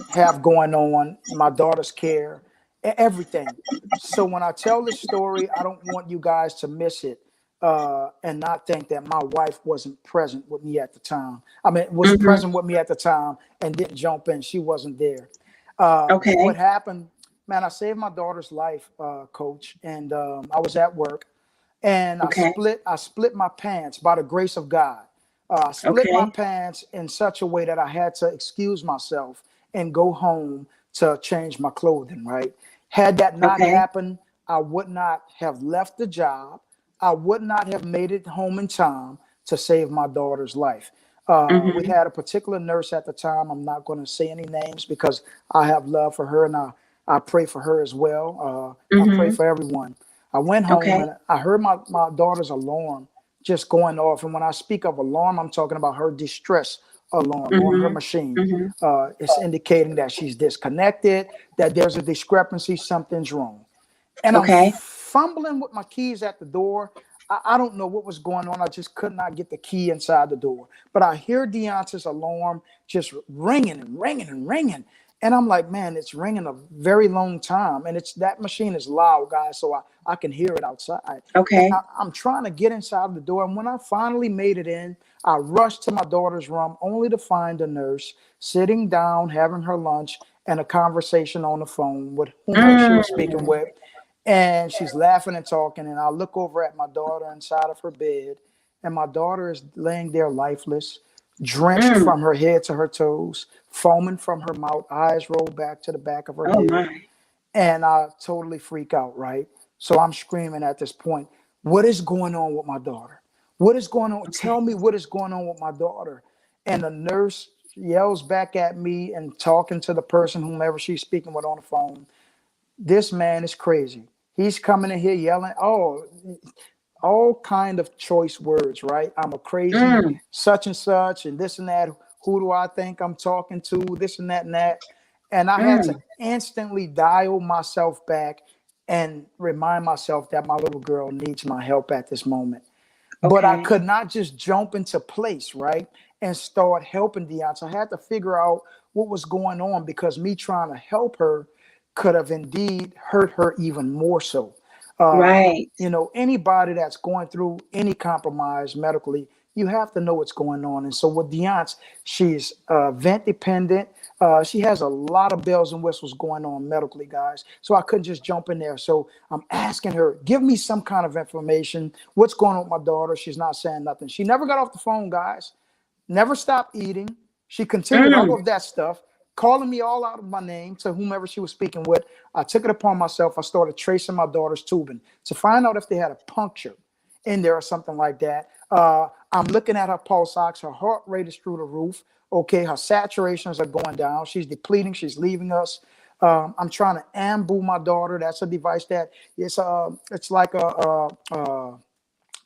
have going on, my daughter's care, everything. So when I tell this story, I don't want you guys to miss it and not think that my wife wasn't present with me at the time. I mean, was mm-hmm. present with me at the time and didn't jump in. She wasn't there. Okay. What happened, man, I saved my daughter's life, coach, and I was at work and Okay. I split my pants by the grace of God. I split my Okay. pants in such a way that I had to excuse myself and go home to change my clothing, right? Had that not Okay. happened, I would not have left the job. I would not have made it home in time to save my daughter's life. We Mm-hmm. had a particular nurse at the time. I'm not going to say any names because I have love for her and I pray for her as well. I pray Mm-hmm. for everyone. I went home Okay. and I heard my daughter's alarm just going off. And when I speak of alarm, I'm talking about her distress alarm on her Mm-hmm. machine. Mm-hmm. It's indicating that she's disconnected, that there's a discrepancy, something's wrong. And I'm Okay. fumbling with my keys at the door. I don't know what was going on. I just could not get the key inside the door. But I hear Deonta's alarm just ringing and ringing and ringing. And I'm like, man, it's ringing a very long time. And it's that machine is loud, guys, so I can hear it outside. And Okay. I'm trying to get inside the door. And when I finally made it in, I rushed to my daughter's room only to find a nurse sitting down, having her lunch, and a conversation on the phone with whomever she was speaking Mm. with, and she's laughing and talking, and I look over at my daughter inside of her bed, and my daughter is laying there lifeless, drenched Mm. from her head to her toes, foaming from her mouth, eyes rolled back to the back of her Oh head, my. and I totally freak out, right? So I'm screaming at this point, what is going on with my daughter? What is going on? Okay. Tell me what is going on with my daughter. And the nurse yells back at me and talking to the person, whomever she's speaking with on the phone, this man is crazy. He's coming in here yelling, oh, all kind of choice words, right? I'm a crazy Mm. such and such and this and that. Who do I think I'm talking to? This and that and that. And I had to Mm. instantly dial myself back and remind myself that my little girl needs my help at this moment. But I Okay. could not just jump into place, right? And start helping Deonta. I had to figure out what was going on because me trying to help her could have indeed hurt her even more so. Right. Anybody that's going through any compromise medically, you have to know what's going on. And so with Dariuss, she's vent dependent. She has a lot of bells and whistles going on medically, guys. So I couldn't just jump in there. So I'm asking her, give me some kind of information. What's going on with my daughter? She's not saying nothing. She never got off the phone, guys. Never stopped eating. She continued all Mm. of that stuff, calling me all out of my name to whomever she was speaking with. I took it upon myself. I started tracing my daughter's tubing to find out if they had a puncture in there or something like that. I'm looking at her pulse ox. Her heart rate is through the roof. Okay, her saturations are going down. She's depleting. She's leaving us. I'm trying to ambu my daughter. That's a device that it's like a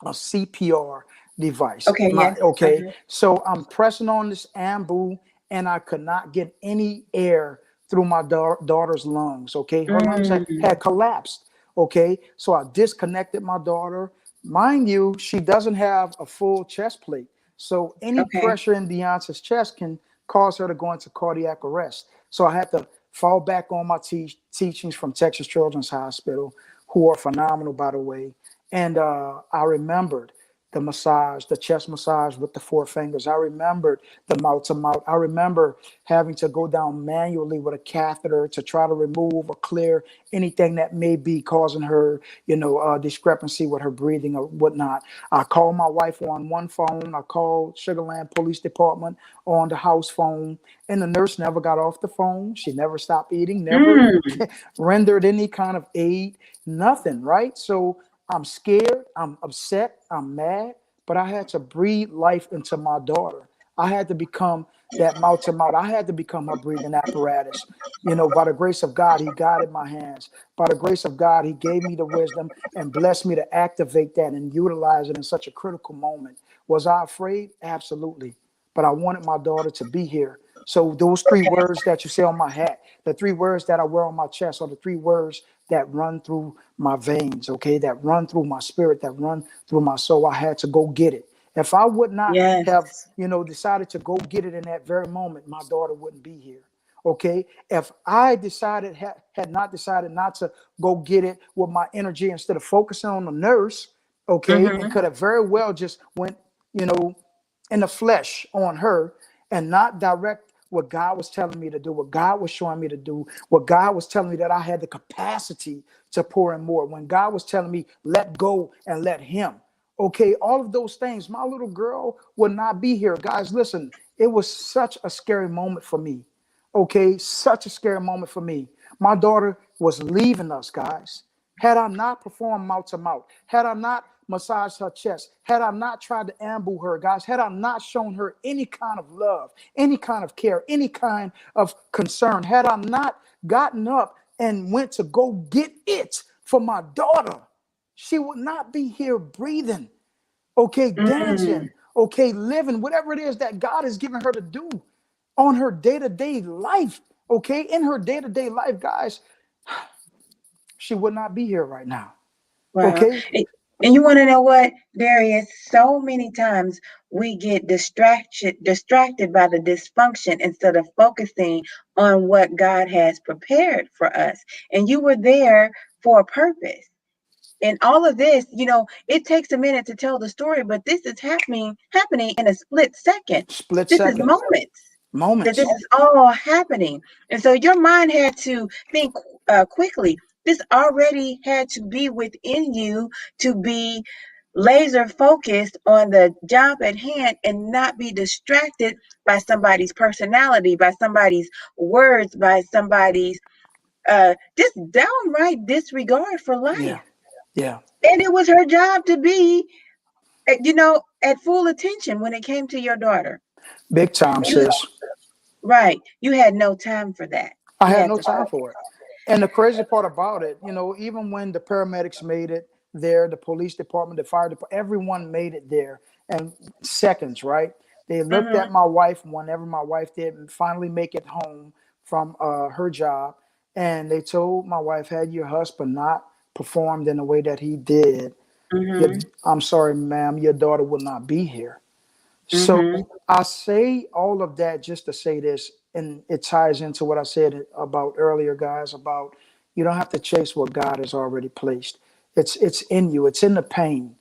CPR device. Okay, yes. Okay, so I'm pressing on this ambu, and I could not get any air through my daughter's lungs. Okay, her lungs Mm. had collapsed. Okay, so I disconnected my daughter. Mind you, she doesn't have a full chest plate, so any Okay. pressure in Beyonce's chest can cause her to go into cardiac arrest. So I had to fall back on my teachings from Texas Children's Hospital, who are phenomenal, by the way. And I remembered the massage, the chest massage with the four fingers. I remembered the mouth to mouth. I remember having to go down manually with a catheter to try to remove or clear anything that may be causing her, discrepancy with her breathing or whatnot. I called my wife on one phone. I called Sugarland Police Department on the house phone, and the nurse never got off the phone. She never stopped eating, never Mm. rendered any kind of aid, nothing, right? So I'm scared, I'm upset, I'm mad, but I had to breathe life into my daughter. I had to become that mouth to mouth. I had to become her breathing apparatus. By the grace of God, He guided my hands. By the grace of God, He gave me the wisdom and blessed me to activate that and utilize it in such a critical moment. Was I afraid? Absolutely. But I wanted my daughter to be here. So those three words that you say on my hat, the three words that I wear on my chest, are the three words that run through my veins, okay, that run through my spirit, that run through my soul. I had to go get it. If I would not have, Yes. decided to go get it in that very moment, my daughter wouldn't be here. Okay. If I had not decided not to go get it with my energy instead of focusing on the nurse, okay, and Mm-hmm. could have very well just went, you know, in the flesh on her and not direct what God was telling me to do, what God was showing me to do, what God was telling me that I had the capacity to pour in more. When God was telling me, let go and let Him. Okay, all of those things, my little girl would not be here. Guys, listen, it was such a scary moment for me. Okay, such a scary moment for me. My daughter was leaving us, guys. Had I not performed mouth to mouth, had I not massaged her chest, had I not tried to amble her, guys, had I not shown her any kind of love, any kind of care, any kind of concern, had I not gotten up and went to go get it for my daughter, she would not be here breathing, okay, Mm. dancing, okay, living, whatever it is that God has given her to do on her day to day life, okay, in her day to day life, guys, she would not be here right now, Wow. okay? And you want to know what, Darius? So many times we get distracted by the dysfunction instead of focusing on what God has prepared for us. And you were there for a purpose. And all of this, it takes a minute to tell the story, but this is happening in a split second. Split This is second moments that moments. this is all happening. And so your mind had to think quickly. This already had to be within you to be laser focused on the job at hand and not be distracted by somebody's personality, by somebody's words, by somebody's just downright disregard for Yeah, life. yeah, And it was her job to be, at full attention when it came to your daughter. big time, You, sis. right. You had no time for that. I You had had no to time focus. for it. And the crazy part about it, even when the paramedics made it there, the police department, the fire department, everyone made it there in seconds, right? They looked Mm-hmm. at my wife whenever my wife did finally make it home from her job. And they told my wife, had your husband not performed in the way that he did, Mm-hmm. I'm sorry, ma'am, your daughter will not be here. So Mm-hmm. I say all of that just to say this, and it ties into what I said about earlier, guys, about you don't have to chase what God has already placed. It's in you. It's in the pain.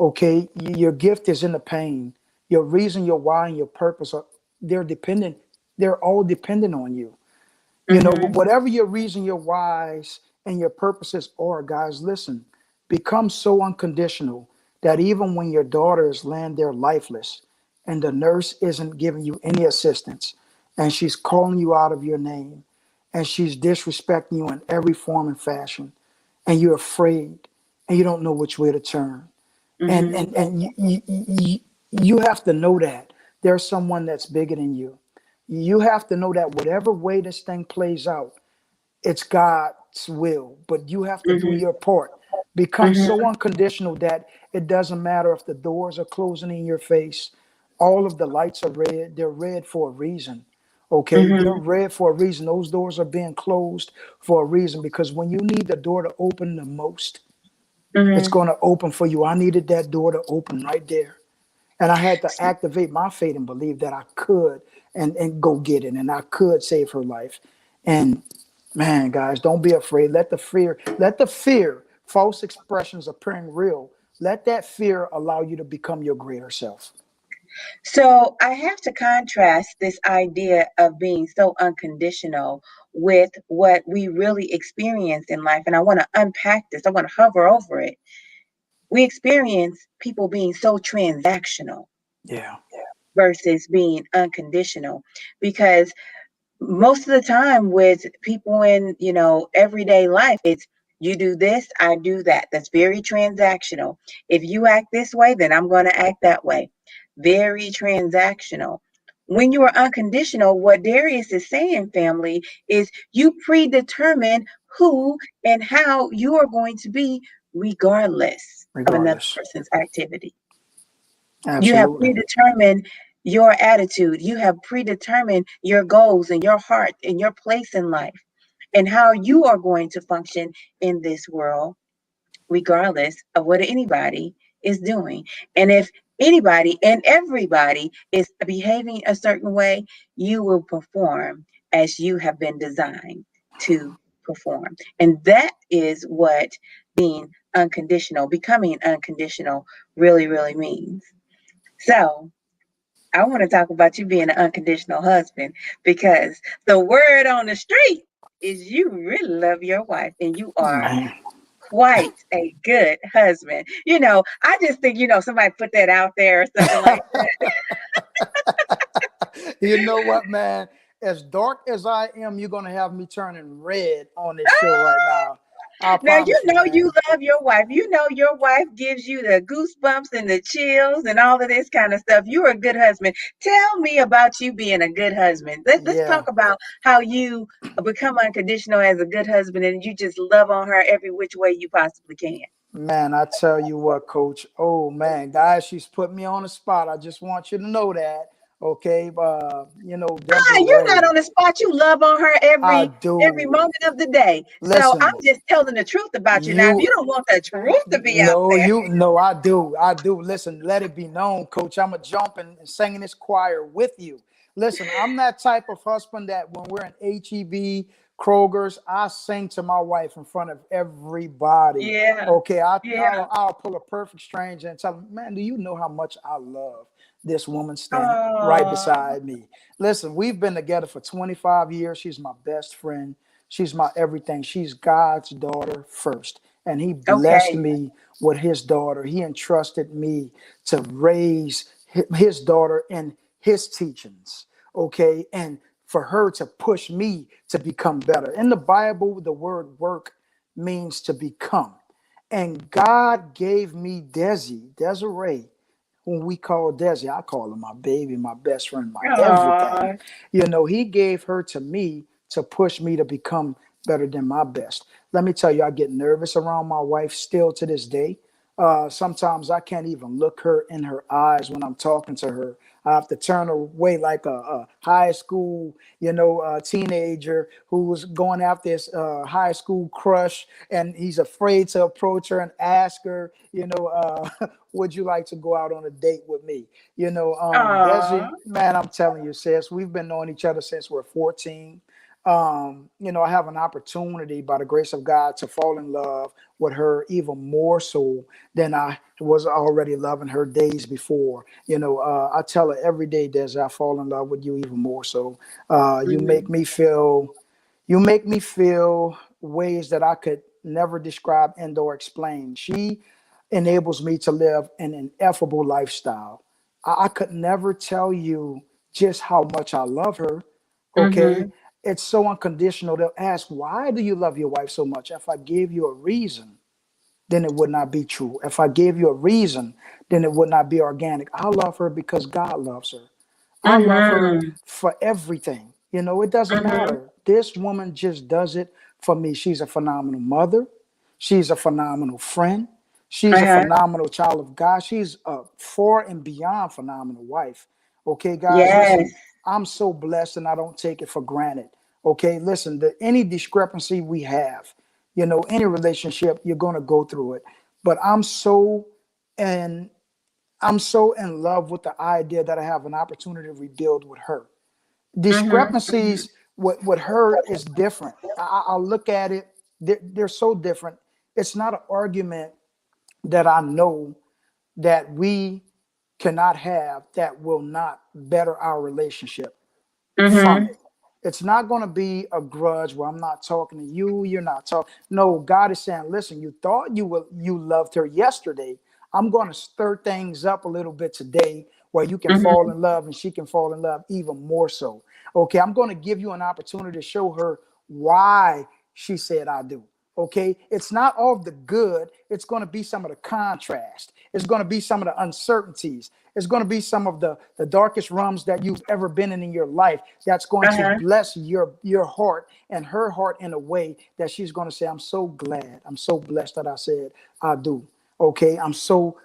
Okay, your gift is in the pain. Your reason, your why, and your purpose are they're dependent. They're all dependent on you. Mhm. Whatever your reason, your whys, and your purposes are, guys, listen, become so unconditional that even when your daughter is laying there lifeless and the nurse isn't giving you any assistance and she's calling you out of your name and she's disrespecting you in every form and fashion and you're afraid and you don't know which way to turn. Mhm. And you have to know that there's someone that's bigger than you. You have to know that whatever way this thing plays out, it's God's will, but you have to do Mhm. your part. Become so Mhm. unconditional that it doesn't matter if the doors are closing in your face, all of the lights are red, they're red for a reason. Okay, they're Mhm. red for a reason. Those doors are being closed for a reason because when you need the door to open the most, it's Mhm. going to open for you. I needed that door to open right there. And I had to activate my faith and believe that I could and go get it and I could save her life. And man, guys, don't be afraid. Let the fear, false expressions appearing real, let that fear allow you to become your greater self. So I have to contrast this idea of being so unconditional with what we really experience in life. And I want to unpack this, I want to hover over it. We experience people being so transactional Yeah, versus being unconditional because most of the time with people in everyday life, it's you do this, I do that. That's very transactional. If you act this way, then I'm going to act that way. Very transactional. When you are unconditional, what Darius is saying, family, is you predetermine who and how you are going to be regardless of another regardless. person's activity. You have Absolutely. predetermined your attitude. You have predetermined your goals and your heart and your place in life and how you are going to function in this world, regardless of what anybody is doing. And if anybody and everybody is behaving a certain way, you will perform as you have been designed to perform. And that is what being unconditional, becoming unconditional really, really means. So, I want to talk about you being an unconditional husband because the word on the street is you really love your wife and you are Man. quite a good husband. I just think, somebody put that out there or something like that. You know what, man? As dark as I am, you're gonna have me turning red on this show right now. I Now, promise you, you man. love your wife. You know your wife gives you the goosebumps and the chills and all of this kind of stuff. You're a good husband. Tell me about you being a good husband. Let's Yeah, talk about how you become unconditional as a good husband and you just love on her every which way you possibly can. man, I tell you what, coach. Oh man, guys, she's put me on the spot. I just want you to know that. Okay, You're not Desiree, on the spot. You love on her I every do. moment of the day. So I'm Listen, just telling the truth about you. Now, if you you don't want the truth to be out no, there, you no, I do. I do. Listen, let it be known, coach. I'm a jumping and singing this choir with you. Listen, I'm that type of husband that when we're in HEB, Kroger's, I sing to my wife in front of everybody. yeah, Okay, yeah. I'll pull a perfect stranger and tell them, man, do you know how much I love this woman standing right Oh, beside me? Listen, we've been together for 25 years. She's my best friend. She's my everything. She's God's daughter first. And he blessed okay. me with his daughter. He entrusted me to raise his daughter in his teachings. Okay. And for her to push me to become better. In the Bible, the word work means to become. And God gave me Desiree, whom we call Desi. I call her my baby, my best friend, my everything. Oh, He gave her to me to push me to become better than my best. Let me tell you, I get nervous around my wife still to this day. Sometimes I can't even look her in her eyes when I'm talking to her. I have to turn away like a high school, teenager who's going after his high school crush, and he's afraid to approach her and ask her, would you like to go out on a date with me? oh, Desi, man, I'm telling you, sis, we've been knowing each other since we're 14. I have an opportunity by the grace of God to fall in love with her even more so than I was already loving her days before. I tell her every day, Des, I fall in love with you even more so. You make Mhm. me feel you make me feel ways that I could never describe and or explain. She enables me to live an ineffable lifestyle. I could never tell you just how much I love her. Okay. Mhm. It's so unconditional. They'll ask, why do you love your wife so much? If I gave you a reason, then it would not be true. If I gave you a reason, then it would not be organic. I love her because God loves her. I love her Mhm. for everything. It doesn't Mhm. matter. This woman just does it for me. She's a phenomenal mother. She's a phenomenal friend. She's a Uh-huh. phenomenal child of God. She's a far and beyond phenomenal wife. Okay, guys, Yes. listen, I'm so blessed and I don't take it for granted. Okay, listen, any discrepancy we have, any relationship, you're going to go through it. But and I'm so in love with the idea that I have an opportunity to rebuild with her. Mhm. Mhm. Discrepancies with her is different. I'll look at it, they're so different. It's not an argument that I know that we cannot have that will not better our relationship from Mhm. it. It's not going to be a grudge where I'm not talking to you, you're not talking. No, God is saying, listen, you thought you loved her yesterday. I'm going to stir things up a little bit today where you can fall Mhm. in love and she can fall in love even more so. Okay, I'm going to give you an opportunity to show her why she said I do. Okay, it's not all of the good, it's going to be some of the contrast, it's going to be some of the uncertainties, it's going to be some of the darkest rooms that you've ever been in your life. That's going to Uh-huh. bless your heart and her heart in a way that she's going to say, I'm so glad, I'm so blessed that I said I do. Okay, I'm so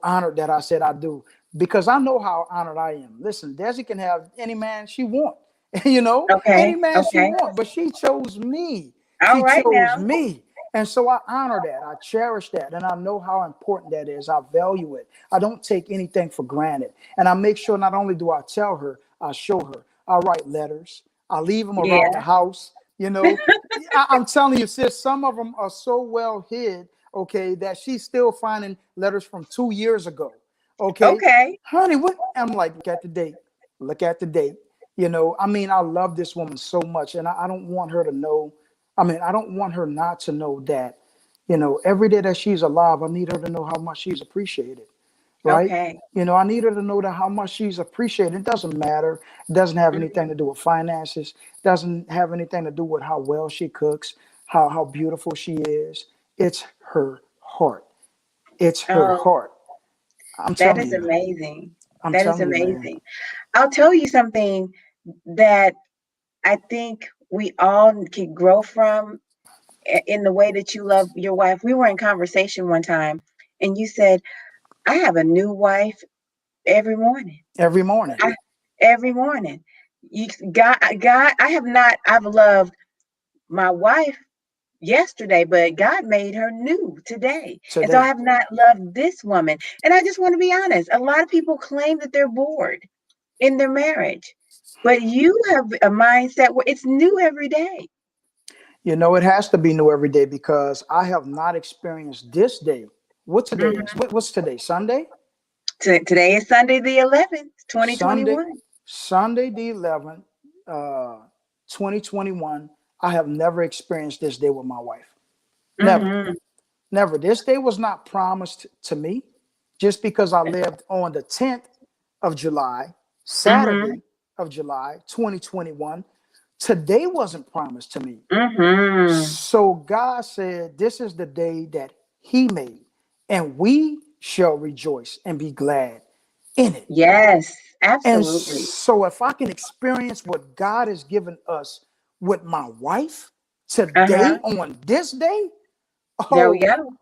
honored that I said I do, because I know how honored I am. Listen, Desi can have any man she want, any Okay. man she Okay. want, but she chose me. All She right chose now. me. And so I honor that. I cherish that. And I know how important that is. I value it. I don't take anything for granted. And I make sure not only do I tell her, I show her. I write letters. I leave them around the Yeah. house. I'm telling you, sis, some of them are so well hid, okay, that she's still finding letters from 2 years ago. Okay. Okay. Honey, what? I'm like, look at the date. Look at the date. I love this woman so much. And I don't want her to know. I don't want her not to know that, every day that she's alive, I need her to know how much she's appreciated, right? Okay. I need her to know that how much she's appreciated. It doesn't matter. It doesn't have anything to Mhm. do with finances. It doesn't have anything to do with how well she cooks, how beautiful she is. It's her heart. It's her Oh, heart. I'm that telling is you. amazing. I'm That is telling you, man. amazing. I'll tell you something that I think we all can grow from in the way that you love your wife. We were in conversation one time and you said, I have a new wife every morning. Every morning, I, every morning. You God, I have not, I've loved my wife yesterday, but God made her new today. And so I today. have not loved this woman. And I just want to be honest. A lot of people claim that they're bored in their marriage, but you have a mindset where it's new every day. It has to be new every day because I have not experienced this day. What today is? Mhm. What's today? Sunday? Today is Sunday the 11th, Sunday, 2021. Sunday the 11th, uh, 2021. I have never experienced this day with my wife. Never. Mhm. Never. This day was not promised to me just because I lived on the 10th of July, Mhm. Saturday of July, 2021. Today wasn't promised to me. Mhm. So God said, this is the day that He made, and we shall rejoice and be glad in it. Yes, And absolutely. so, if I can experience what God has given us with my wife Uh-huh. today on this day, There we oh, go.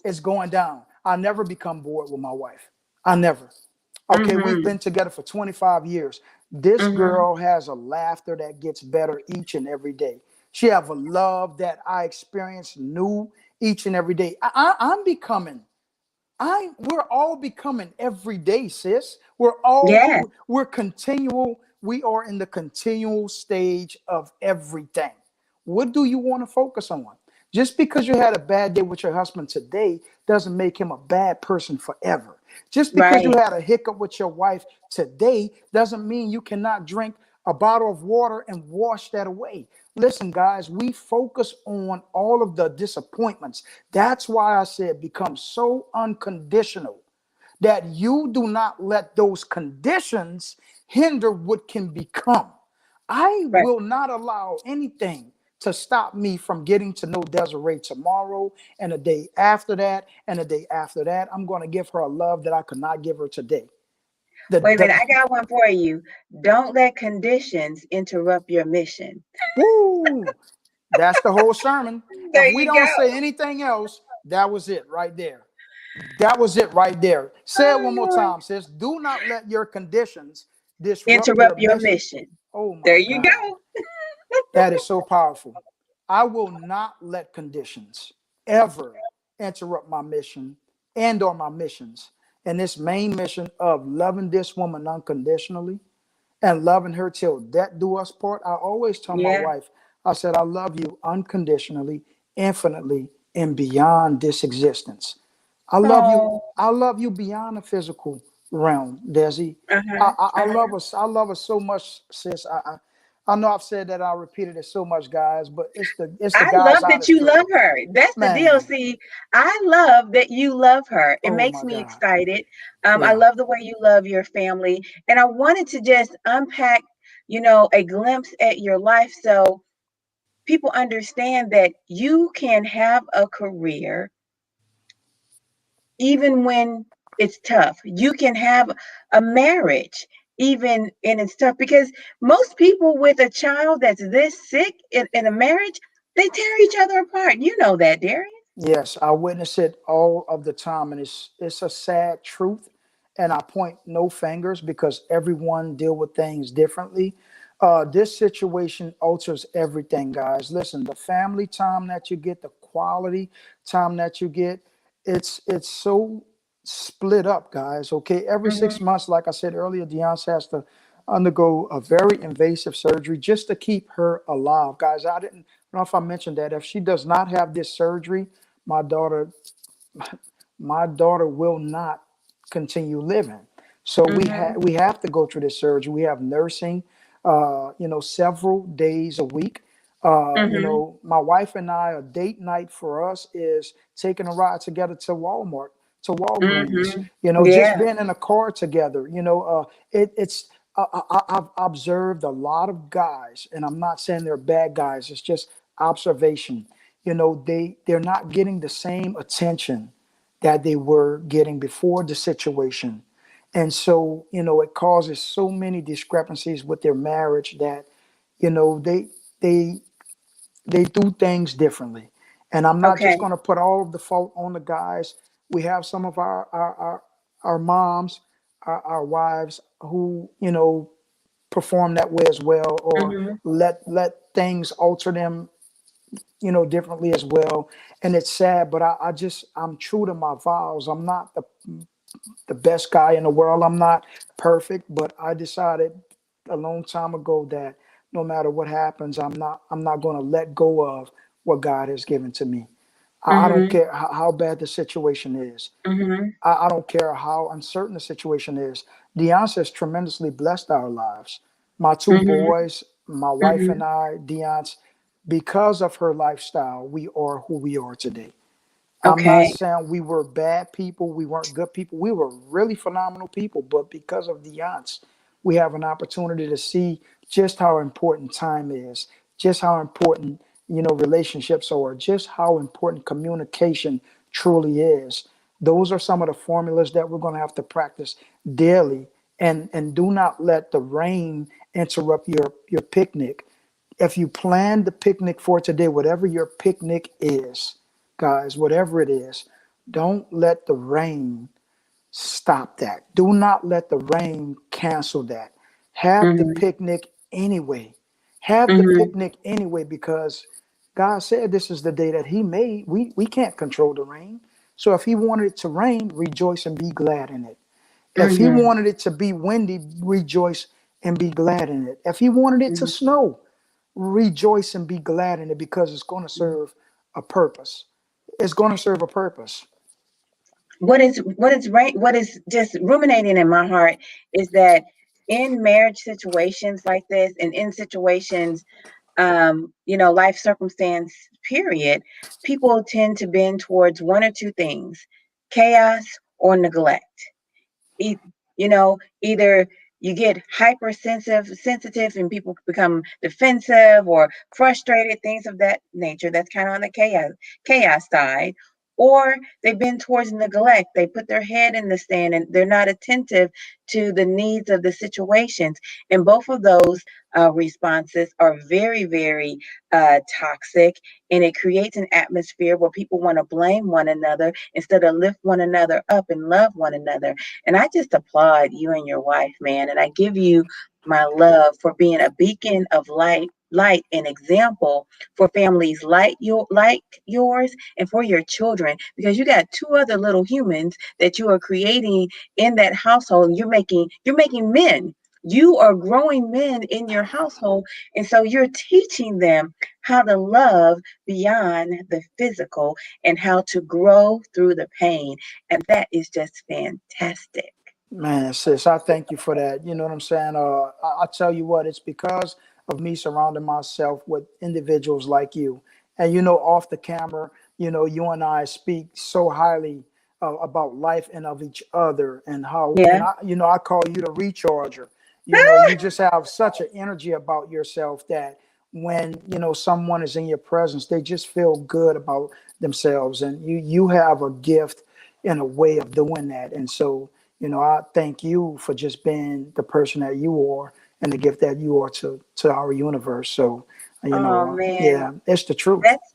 it's going down. I never become bored with my wife. I never. Okay, we've Mhm. been together for 25 years. This Mhm. girl has a laughter that gets better each and every day. She have a love that I experience new each and every day. I'm becoming. We're all becoming every day, sis. Yes. We're continual. we are in the continual stage of everything. What do you want to focus on? Just because you had a bad day with your husband today doesn't make him a bad person forever. Just because you Right. had a hiccup with your wife today doesn't mean you cannot drink a bottle of water and wash that away. Listen, guys, we focus on all of the disappointments. That's why I said become so unconditional that you do not let those conditions hinder what can become. I Right. will not allow anything to stop me from getting to know Desiree tomorrow and the day after that and the day after that. I'm going to give her a love that I could not give her today. Wait a minute. The I got one for you. Don't let conditions interrupt your mission. woo, that's the whole sermon. If There we you don't go. say anything else, that was it right there. That was it right there. Say it Oh, one more Lord. time, sis. Do not let your conditions disrupt your Interrupt your mission. mission. Oh There my you God. go. That is so powerful. I will not let conditions ever interrupt my mission and or my missions. And this main mission of loving this woman unconditionally and loving her till death do us part. I always tell my Yeah. wife, I said, I love you unconditionally, infinitely, and beyond this existence. I love you. Oh. I love you beyond the physical realm, Desi. Uh-huh. I love Uh-huh. us. I love us so much, sis. I know I've said that. I repeated it so much, guys. But it's the I God's love that honest you truth, love her. That's the deal. man. See, I love that you love her. It Oh makes my me God. excited. I Yeah. love the way you love your family. And I wanted to just unpack, a glimpse at your life so people understand that you can have a career even when it's tough. You can have a marriage even and it's tough because most people with a child that's this sick in a marriage, they tear each other apart. You know that, Darius. Yes, I witness it all of the time, and it's a sad truth. And I point no fingers because everyone deal with things differently. This situation alters everything, guys. Listen, the family time that you get, the quality time that you get, it's so split up, guys. Okay, every Hmm. 6 months, like I said earlier, Deonce has to undergo a very invasive surgery just to keep her alive, guys. I didn't know if I mentioned that if she does not have this surgery, my daughter my daughter will not continue living. So Hmm. we have to go through this surgery. We have nursing, several days a week. Hmm. My wife and I, a date night for us is taking a ride together to Walmart, to Walgreens. Hmm. Just Yeah. being in a car together. It's I've observed a lot of guys, and I'm not saying they're bad guys. It's just observation. They're not getting the same attention that they were getting before the situation. And so, it causes so many discrepancies with their marriage that, you know, they they they do things differently. And I'm not just Okay. going to put all of the fault on the guys. We have some of our moms, our wives who, perform that way as well, or Hmm. let things alter them, differently as well. And it's sad, but I'm true to my vows. I'm not the best guy in the world. I'm not perfect, but I decided a long time ago that no matter what happens, I'm not going to let go of what God has given to me. I don't Hmm. care how bad the situation is. Hmm. I don't care how uncertain the situation is. Deonce has tremendously blessed our lives. My two Hmm. boys, my wife Hmm. and I, Deonce, because of her lifestyle, we are who we are today. I'm not Okay. saying we were bad people, we weren't good people. We were really phenomenal people, but because of the yachts, we have an opportunity to see just how important time is, just how important, relationships are, just how important communication truly is. Those are some of the formulas that we're going to have to practice daily. And do not let the rain interrupt your picnic. If you plan the picnic for today, whatever your picnic is, guys, whatever it is, don't let the rain stop that. Do not let the rain cancel that. Have the Hmm. picnic anyway. Have the Hmm. picnic anyway because God said this is the day that He made. We can't control the rain. So if He wanted it to rain, rejoice and be glad in it. If He Hmm. wanted it to be windy, rejoice and be glad in it. If he wanted it to Mhm. snow, rejoice and be glad in it because it's going to Mhm. serve a purpose. It's going to serve a purpose. What is just ruminating in my heart is that in marriage situations like this, and in situations, life circumstance period, people tend to bend towards one or two things: chaos or neglect. e- Either you get sensitive and people become defensive or frustrated, things of that nature. That's kind of on the chaos side. Or they've been towards neglect. They put their head in the sand and they're not attentive to the needs of the situations. And both of those responses are very, very toxic, and it creates an atmosphere where people want to blame one another instead of lift one another up and love one another. And I just applaud you and your wife, man. And I give you my love for being a beacon of light and example for families like yours, and for your children, because you got two other little humans that you are creating in that household. You're making men. You are growing men in your household, and so you're teaching them how to love beyond the physical and how to grow through the pain. And that is just fantastic. Man, sis, I thank you for that. You know what I'm saying? I tell you what, it's because of me surrounding myself with individuals like you. And off the camera, you and I speak so highly about life and of each other, and how, and Yeah. I call you the recharger. You just have such an energy about yourself that when someone is in your presence, they just feel good about themselves, and you have a gift and a way of doing that. And so I thank you for just being the person that you are and the gift that you are to our universe. So, Oh man, yeah, it's the truth. that's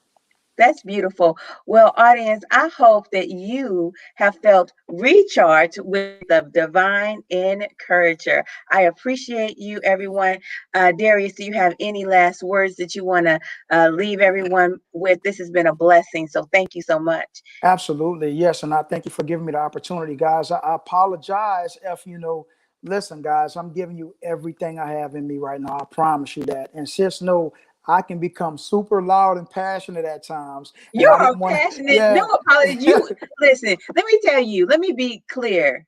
that's beautiful. Well, audience, I hope that you have felt recharged with the divine encourager. I appreciate you, everyone. Darius, do you have any last words that you want to leave everyone with? This has been a blessing, so thank you so much. Absolutely. Yes. And I thank you for giving me the opportunity, guys. I apologize if, listen, guys, I'm giving you everything I have in me right now. I promise you that. And just know I can become super loud and passionate at times. And I You're a didn't want to, passionate, no yeah. apology. You listen, let me tell you, let me be clear.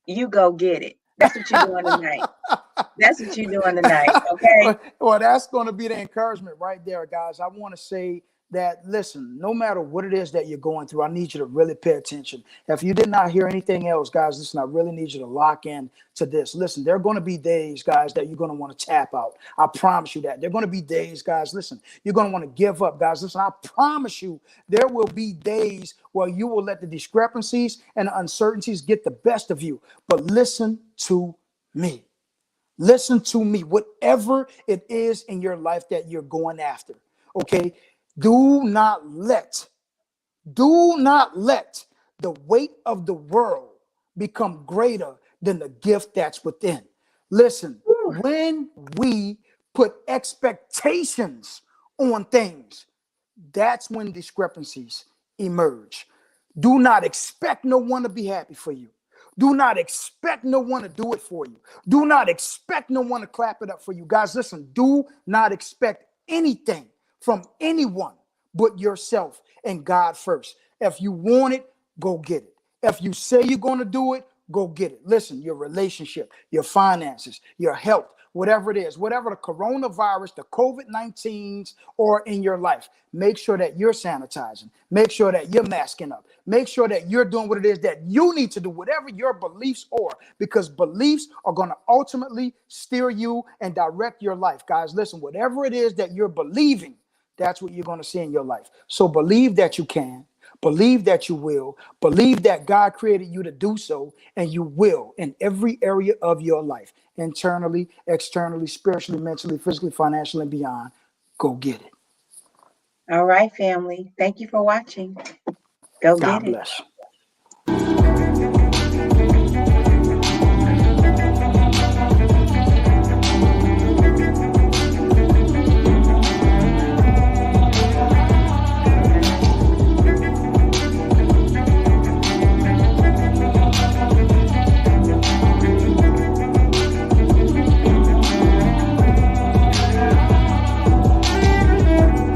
You go get it. That's what you're doing tonight. That's what you're doing tonight. Okay. Well, that's going to be the encouragement right there, guys. I want to say that, listen, no matter what it is that you're going through, I need you to really pay attention. If you did not hear anything else, guys, listen, I really need you to lock in to this. Listen, there are going to be days, guys, that you're going to want to tap out. I promise you that. There are going to be days, guys, listen, you're going to want to give up, guys. Listen, I promise you, there will be days where you will let the discrepancies and the uncertainties get the best of you. But listen to me. Listen to me, whatever it is in your life that you're going after, okay? Do not let, do not let the weight of the world become greater than the gift that's within. Listen, Whew. when we put expectations on things, that's when discrepancies emerge. Do not expect no one to be happy for you. Do not expect no one to do it for you. Do not expect no one to clap it up for you. Guys, listen, do not expect anything from anyone but yourself and God first. If you want it, go get it. If you say you're going to do it, go get it. Listen, your relationship, your finances, your health, whatever it is, whatever the coronavirus, the COVID-19s, or in your life, make sure that you're sanitizing. Make sure that you're masking up. Make sure that you're doing what it is that you need to do, whatever your beliefs are, because beliefs are going to ultimately steer you and direct your life. Guys, listen, whatever it is that you're believing, that's what you're going to see in your life. So believe that you can. Believe that you will. Believe that God created you to do so, and you will in every area of your life, internally, externally, spiritually, mentally, physically, financially, and beyond. Go get it. All right, family. Thank you for watching. Go get God it. bless.